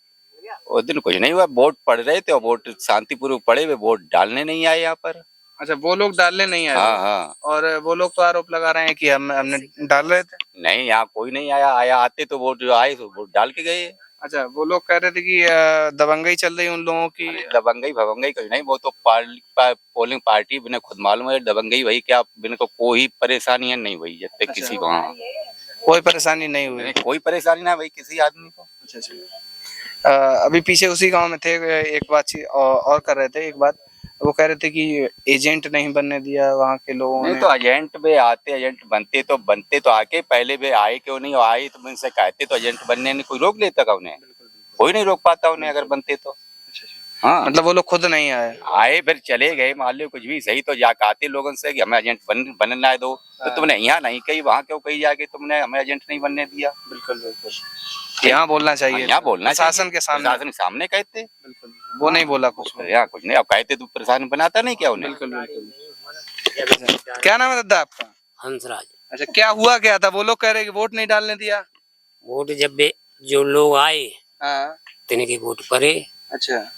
उस दिन कुछ नहीं हुआ, वोट पड़ रहे थे और वोट शांतिपूर्वक पड़े हुए, वोट डालने नहीं आए यहाँ पर। अच्छा, वो लोग डालने नहीं आए? हाँ हाँ। और वो लोग तो आरोप लगा रहे हैं कि हमने डाल रहे थे। नहीं, यहाँ कोई नहीं आया आते तो वोट जो आए तो वोट डाल के गए। अच्छा, वो लोग कह रहे थे कि दबंगई चल रही उन लोगों की। दबंगई भवंगई कुछ नहीं, वो तो पोलिंग पार्टी बिना खुद मालूम है। दबंगई वही क्या, बिना को कोई परेशानी नहीं हुई जब तक किसी को। हाँ, कोई परेशानी नहीं हुई? कोई परेशानी ना भाई किसी आदमी को। अच्छा, अभी पीछे उसी गांव में थे, एक बातचीत और कर रहे थे। एक बात वो कह रहे थे कि एजेंट नहीं बनने दिया वहाँ के लोगों ने। तो एजेंट में आते, एजेंट बनते तो आके पहले वे आए, क्यों नहीं आए तो उनसे कहते तो एजेंट बनने में कोई रोक लेता का उन्हें? कोई नहीं रोक पाता उन्हें अगर बनते तो। हाँ, मतलब वो लोग खुद नहीं आए फिर चले गए। मान लो कुछ भी सही तो जा कहते लोगों से कि हमें एजेंट बनना दो, तो तुमने यहाँ नहीं कही, वहाँ क्यों कही जाके तुमने हमें एजेंट नहीं बनने दिया? बिल्कुल बिल्कुल, यहाँ बोलना चाहिए, यहाँ बोलना शासन के सामने, शासन के सामने कहते। बिल्कुल, वो नहीं बोला कुछ। यहाँ कुछ नहीं, अब कहते तो प्रशासन बनाता नहीं क्या उन्हें? बिल्कुल बिल्कुल। क्या नाम है दादा आपका? हंसराज। अच्छा, क्या हुआ क्या था? वो लोग कह रहे कि वोट नहीं डालने दिया। वोट जब जो लोग आए हाँ, तिनके वोट पड़े। अच्छा,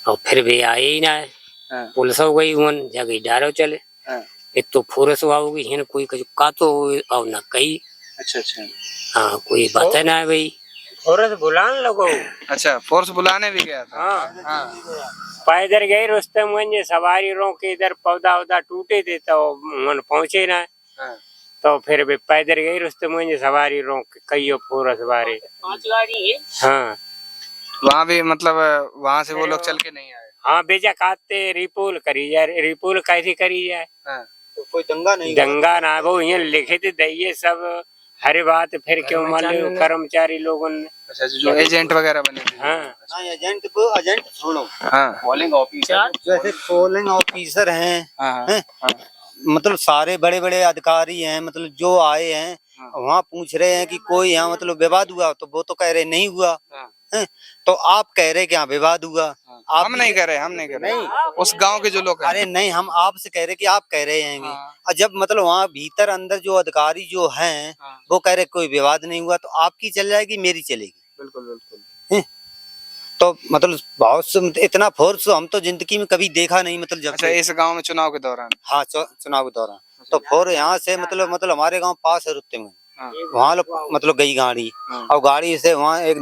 और फिर भी आए ही ना। हाँ, पुलिस हो गई उन जगह डारो चले। हाँ, एक तो फोरस होगी हिन कोई का तो और ना कही। अच्छा अच्छा, हाँ, कोई बात है ना भाई। फोरस बुलाने लगो। अच्छा, फोर्स बुलाने भी गया था। हाँ, हाँ, पैदल गए रुस्तम गंज, सवारी रोके, इधर पौधा उधा टूटे थे तो मन पहुंचे ना। हाँ, तो फिर भी पैदल गई रुस्तम गंज, सवारी रोक कई फोरस बारे 5 गाड़ी है। हाँ, वहाँ भी मतलब वहाँ से वो लोग चल के नहीं आए। हाँ, बेजा खाते रिपोल करी जाए। रिपोल कैसे करी जाए? हाँ, तो कोई दंगा नहीं, दंगा ना, वो यहाँ लिखे थे दइए सब हर बात। फिर क्यों मालूम कर्मचारी लोगों ने। अच्छा, जो एजेंट वगैरह बने थे। हाँ, एजेंट छोड़ो, हाँ, पोलिंग ऑफिसर, जैसे पोलिंग ऑफिसर हैं, हाँ, हैं? मतलब सारे बड़े बड़े अधिकारी हैं, मतलब जो आए हैं वहाँ पूछ रहे हैं कि कोई यहाँ मतलब विवाद हुआ, तो वो तो कह रहे नहीं हुआ। हैं? तो आप कह रहे कि यहाँ विवाद हुआ। हम नहीं कर रहे, हम नहीं कर रहे। नहीं, उस गांव के जो लोग हैं। अरे नहीं, हम आपसे कह रहे कि आप कह रहे हैं। और जब मतलब वहाँ भीतर अंदर जो अधिकारी जो हैं वो कह रहे कोई विवाद नहीं हुआ, तो आपकी चल जाएगी, मेरी चलेगी। बिल्कुल बिल्कुल। तो मतलब बहुत इतना फोर्स हम तो जिंदगी में कभी देखा नहीं। मतलब जब अच्छा, इस गांव में चुनाव के दौरान? हाँ, चुनाव के दौरान तो फोर यहाँ से मतलब हमारे गांव पास है रुत्ते में। वहाँ लोग मतलब गई गाड़ी, और गाड़ी से वहाँ एक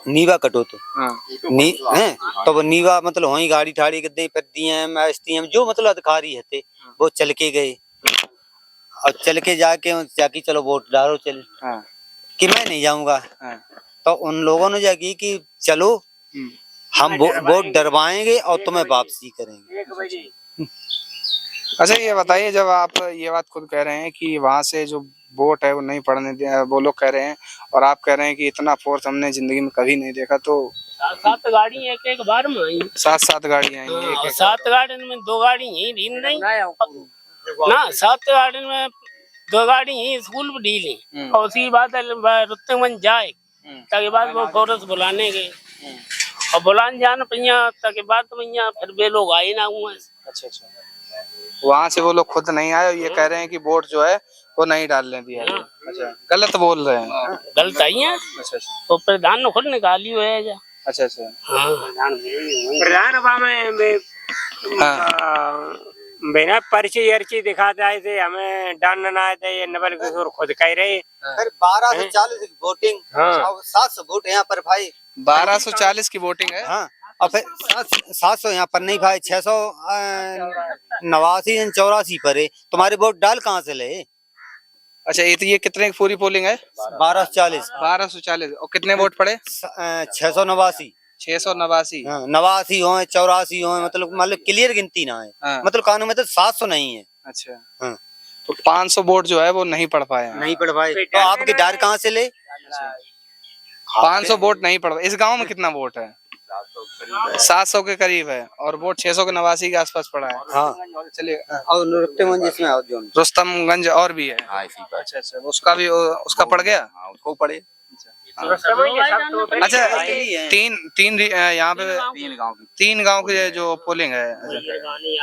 नीवा कटो तो तो वो नीवा मतलब वही गाड़ी ठाड़ी कर दी, फिर डीएम एसटीएम जो मतलब अधिकारी है वो चल के गए, और चल के जाके चलो वोट डालो चले। कि मैं नहीं जाऊंगा, तो उन लोगों ने जाकी कि चलो हम वोट डरवाएंगे और तुम्हें वापसी करेंगे। अच्छा, ये बताइए, जब आप ये बात खुद कह रहे हैं कि वहाँ से जो वोट है वो नहीं पड़ने दिया, वो लोग कह रहे हैं, और आप कह रहे हैं कि इतना फोर्स हमने जिंदगी में कभी नहीं देखा, तो 7 गाड़ी एक बार में आई। 7 गाड़ियाँ आई। 7 गाड़ी में 2 गाड़ी ही ढील नहीं ना। 7 गाड़ी में 2 गाड़ी ही स्कूल में ढीली, और उसी बात रुत्तेगंज जाए ताकि बाद वो फोरस बुलाने गए, और बुलाने जाना पहिया ताकि बाद में फिर वे लोग आए ना हुआ। अच्छा अच्छा, वहाँ से वो लोग खुद नहीं आए, ये कह रहे हैं कि वोट जो है वो नहीं डालने दिया। अच्छा, गलत बोल रहे हैं। गलत आई है। अच्छा अच्छा, तो प्रधान ने खुद निकाली हुआ है। अच्छा अच्छा, प्रधान में बिना पर्ची अर्ची दिखाते आए थे, हमें डालना आए थे, ये नवल किशोर खुद कह रहे। फिर 1240 की वोटिंग, 700 वोट यहाँ पर भाई। 1240 की वोटिंग है। हाँ, और फिर 700 यहाँ पर नहीं भाई, 689 84 पर है। तुम्हारे वोट डाल कहाँ से ले? अच्छा, ये कितने की पूरी पोलिंग है? 1240। 1240, और कितने वोट पड़े? 689। 689। 89 हो 84 हो, मतलब क्लियर गिनती ना है। मतलब कानून में तो 700 नहीं है। अच्छा, तो 500 वोट जो है वो नहीं पड़ पाए। नहीं पड़ पाए, तो आपके डार कहाँ से ले? 500 वोट नहीं पड़। इस गांव में कितना वोट है? 700 के करीब है, और वोट 689 के आसपास पड़ा है। हाँ, चलिए, और रुस्तमगंज इसमें रुस्तमगंज और भी है। अच्छा अच्छा, उसका भी उसका पड़ गया। उसको पड़े। अच्छा, तीन यहाँ पे 3 गांव की जो पोलिंग है।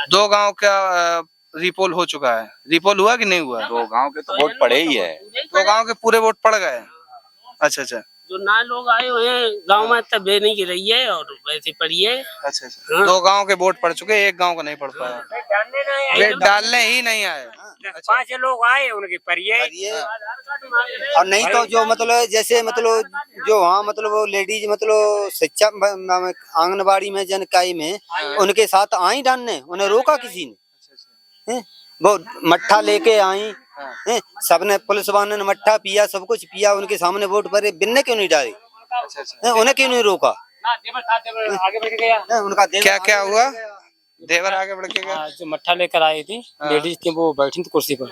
2 गांव का रिपोल हो चुका है। रिपोल हुआ कि नहीं हुआ? 2 गांव के तो वोट पड़े ही है। 2 गांव के पूरे वोट पड़ गए। अच्छा अच्छा, जो ना लोग आए हुए हैं गांव में तब वे नहीं गिरी है और वैसे पड़ी है। अच्छा अच्छा, 2 गांव के वोट पड़ चुके, 1 गांव को नहीं पड़ पाया, वे डालने ही नहीं आए। 5 लोग आए उनकी परिये और नहीं तो जो मतलब जैसे मतलब जो वहाँ मतलब वो लेडीज मतलब शिक्षा आंगनबाड़ी में जनकाई में उनके साथ आई डालने, उन्हें रोका किसी ने? हैं? वो मट्ठा लेके आई, सबने पुलिस वालों ने मट्ठा पिया, सब कुछ पिया, उनके सामने वोट भरे, बिन्ने क्यों नहीं डाली? उन्हें क्यों नहीं रोका? आगे बढ़ गया। उनका क्या क्या हुआ? देवर आगे बढ़ के गया। जो मट्ठा लेकर आई थी लेडीज थी, वो बैठी थी कुर्सी पर,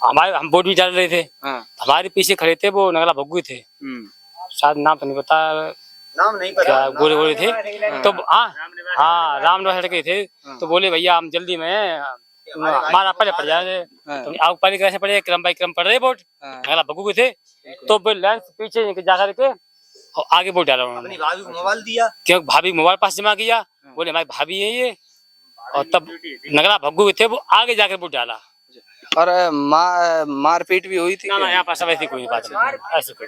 हम वोट भी डाल रहे थे, हमारे पीछे खड़े थे वो नगला भग्गू थे, शायद नाम तो नहीं पता, नाम नहीं पता, क्या गोरे गोरे थे, तो हाँ राम लड़के थे, तो बोले भैया हम जल्दी में हमारा पहले पड़ जाए, तो आप पहले कैसे पड़े, क्रम बाई क्रम पड़ रहे वोट, नगला भग्गू के थे, तो लाइन से पीछे जा करके और आगे वोट डाला उन्होंने। भाभी को मोबाइल दिया, क्यों भाभी मोबाइल पास जमा किया, बोले हमारी भाभी है ये, और तब नगला भग्गू थे वो आगे जाकर वोट डाला। और मारपीट भी हुई थी? ना यहाँ पर सब ऐसी कोई बात नहीं, ऐसी कोई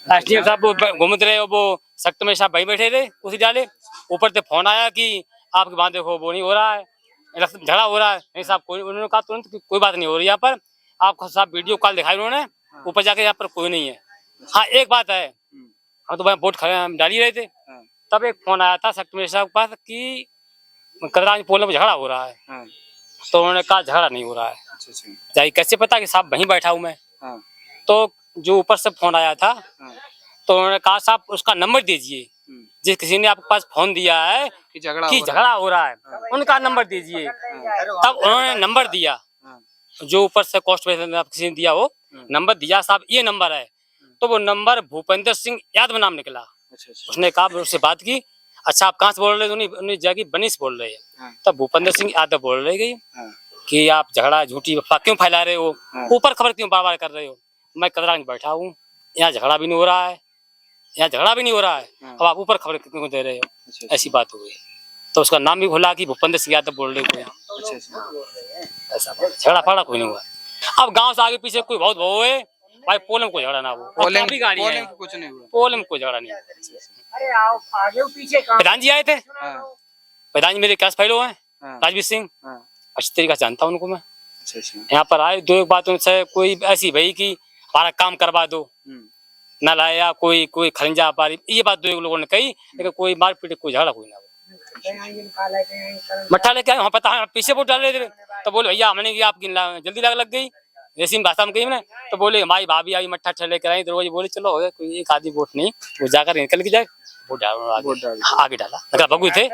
एसडीएम साहब वो घूमते रहे, वो सख्त में साहब भाई बैठे थे उसी डाले, ऊपर से फोन आया कि आपके वहाँ देखो वो नहीं हो रहा है, झगड़ा हो रहा है, नहीं साहब कोई, उन्होंने कहा तुरंत कि कोई बात नहीं हो रही यहाँ पर, आपको साहब वीडियो कॉल दिखाई उन्होंने, ऊपर जाके यहाँ पर कोई नहीं है। हाँ एक बात है, हम तो वोट डाल ही रहे थे, तब एक फोन आया था सख्त में साहब के पास कि कदरांज पोल में झगड़ा हो रहा है, तो उन्होंने कहा झगड़ा नहीं हो रहा है। जाइए कैसे पता कि साहब वहीं बैठा हूँ मैं, तो जो ऊपर से फोन आया था तो उन्होंने कहा साहब उसका नंबर दीजिए, जिस किसी ने आपके पास फोन दिया है कि झगड़ा हो रहा है उनका नंबर दीजिए। तब उन्होंने नंबर दिया, जो ऊपर से कॉस्ट पे किसी ने दिया वो नंबर दिया, साहब ये नंबर है, तो वो नंबर भूपेंद्र सिंह यादव नाम निकला। उसने कहा उससे बात की, अच्छा आप कहाँ से बोल रहे थे, उन्हें जाके बनी से बोल रहे हैं, तब भूपेंद्र सिंह यादव बोल रहे गई कि आप झगड़ा झूठी अफवाह क्यों फैला रहे हो, ऊपर खबर क्यों बार बार कर रहे हो, मैं कदरा में बैठा हूँ, यहाँ झगड़ा भी नहीं हो रहा है, यहाँ झगड़ा भी नहीं हो रहा है, अब आप ऊपर खबर क्यों दे रहे हो, ऐसी बात हुई। तो उसका नाम भी भुला कि भूपेंद्र सिंह यादव बोल रहे कोई, ऐसा झगड़ा फाड़ा कोई नहीं हुआ। अब गाँव से आगे पीछे कोई बहुत वो है भाई, पोल में कोई झगड़ा ना हो, काफी गाड़ी है, कुछ नहीं हुआ, पोल में कोई झगड़ा नहीं। प्रधान जी आए थे, प्रधान जी मेरे कैश फाइलो हैं, राजवीर सिंह, अच्छी तरीके से जानता हूँ उनको मैं, यहाँ पर आए, दो एक बात उनसे कोई ऐसी भाई कि हमारा काम करवा दो, न लाया कोई कोई खरंजा पारी, ये बात दो एक लोगों ने कही, लेकिन कोई मारपीट कोई झगड़ा कोई ना हो। मट्ठा लेके आए वहाँ पता है पीछे वोट डाल रहे थे, तो बोले भैया हमने की आपकी जल्दी लग गई, जैसी भाषा में कही मैंने, तो बोले हमारी भाभी आई मट्ठा लेकर आई, तो बोले चलो हो गया कोई एक आदमी वोट नहीं, वो जाकर निकल के जाए वोट डाल आगे डाला, अगर भगू थे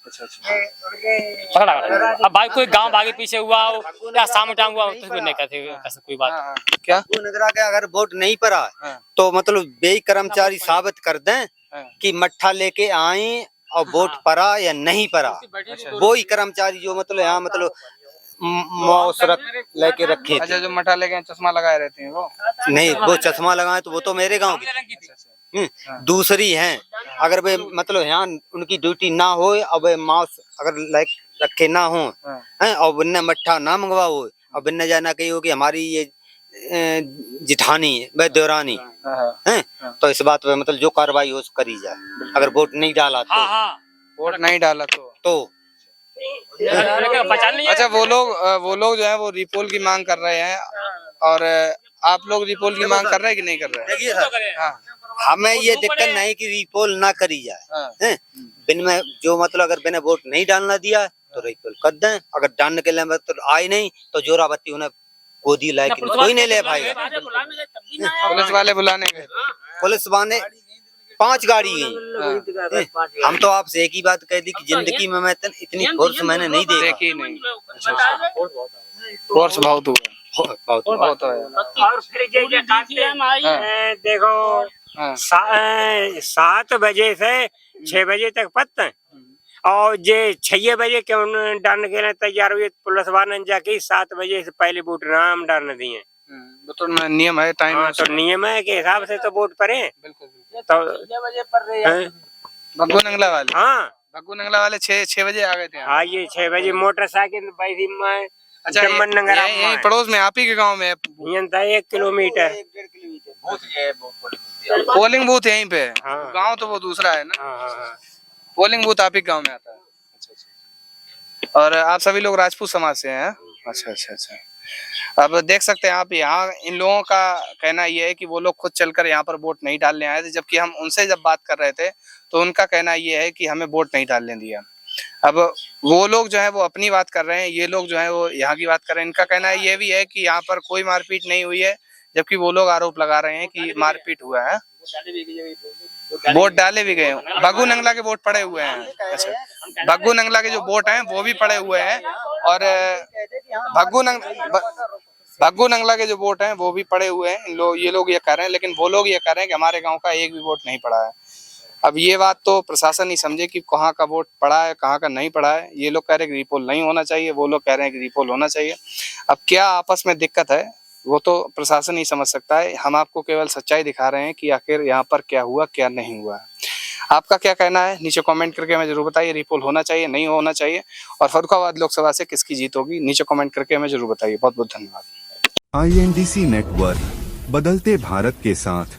पकड़ा। अब भाई कोई गांव आगे पीछे हुआ हो या सामने टांग हुआ तो नहीं कहते कोई बात। क्या नगरा के अगर वोट नहीं पड़ा तो मतलब बेई कर्मचारी साबित कर दें कि मट्ठा लेके आए और वोट पड़ा या नहीं पड़ा, वो ही कर्मचारी जो मतलब यहाँ मतलब मौसरत लेके रखे। अच्छा जो मट्ठा लेके चश्मा लगाए रहते हैं वो नहीं, वो चश्मा लगाए तो वो तो मेरे गांव की दूसरी हैं, अगर वे मतलब यहाँ उनकी ड्यूटी ना हो और वे माउस अगर लाइक रखे ना हो हैं और बिन्ने मट्ठा ना मंगवा हो और बिन्ने जाना कही हो कि हमारी ये जिठानी है वह देवरानी है, तो इस बात पे मतलब जो कार्रवाई हो करी जाए। अगर वोट नहीं डाला तो वोट नहीं डाला तो अच्छा वो लोग जो है वो रिपोल की मांग कर रहे हैं, और आप लोग रिपोल की मांग कर रहे हैं कि नहीं कर रहे हैं? हमें ये दिक्कत नहीं कि रिपोल ना करी जाए, बिन में जो मतलब अगर बिना वोट नहीं डालना दिया तो रिपोल कर दें, अगर डालने के लिए तो आए नहीं तो जोराबत्ती उन्हें गोदी लाए कोई नहीं ले पाएगा। पुलिस वाले बुलाने गए, पुलिस वाले 5 गाड़ी गई। हम तो आपसे एक ही बात कह दी कि जिंदगी में मैं इतनी फोर्स मैंने नहीं देखी नहीं, फोर्स बहुत और फिर देखो 7 बजे से 6 बजे तक पत्ता और जे 6 बजे के डालने के लिए तैयार हुए पुलिस वाले जाके 7 बजे से पहले वोट नाम डालने दिए, तो नियम है टाइम तो नियम है के हिसाब से तो वोट पड़े। तो भग्गू नंगला वाले, हाँ भग्गू नंगला वाले 6 बजे आ गए थे। हाँ ये 6 बजे मोटरसाइकिल बैठी मैं अच्छा, जमनगर यहीं पड़ोस में आप ही के गांव में है? 1 किलोमीटर पोलिंग बूथ यहीं पे है? हाँ। गांव तो वो दूसरा है ना? हाँ। पोलिंग बूथ आप ही गांव में आता है? अच्छा। और आप सभी लोग राजपूत समाज से हैं? अच्छा। अब देख सकते हैं आप, यहाँ इन लोगों का कहना ये है कि वो लोग खुद चलकर यहाँ पर वोट नहीं डालने आए थे, जबकि हम उनसे जब बात कर रहे थे तो उनका कहना ये है कि हमें वोट नहीं डालने दिया। अब वो लोग जो है वो अपनी बात कर रहे हैं, ये लोग जो है वो यहाँ की बात कर रहे हैं। इनका कहना ये भी है कि यहाँ पर कोई मारपीट नहीं हुई है, जबकि वो लोग आरोप लगा रहे हैं कि मारपीट हुआ है। वोट डाले भी गए, भग्गू नंगला के वोट पड़े हुए हैं। अच्छा, भग्गू नंगला के जो वोट हैं वो भी पड़े हुए हैं, और भग्गू नंगला के जो वोट हैं वो भी पड़े हुए हैं। ये लोग ये कह रहे हैं, लेकिन वो लोग ये कह रहे हैं कि हमारे गांव का एक भी वोट नहीं पड़ा है। अब ये बात तो प्रशासन ही समझे कि कहाँ का वोट पड़ा है, कहाँ का नहीं पड़ा है। ये लोग कह रहे हैं कि रीपोल नहीं होना चाहिए, वो लोग कह रहे हैं कि रीपोल होना चाहिए। अब क्या आपस में दिक्कत है वो तो प्रशासन ही समझ सकता है। हम आपको केवल सच्चाई दिखा रहे हैं कि आखिर यहाँ पर क्या हुआ क्या नहीं हुआ। आपका क्या कहना है नीचे कमेंट करके हमें जरूर बताइए। रीपोल होना चाहिए, नहीं होना चाहिए, और फर्रुखाबाद लोकसभा से किसकी जीत होगी नीचे कमेंट करके हमें जरूर बताइए। बहुत बहुत धन्यवाद। INDC नेटवर्क, बदलते भारत के साथ।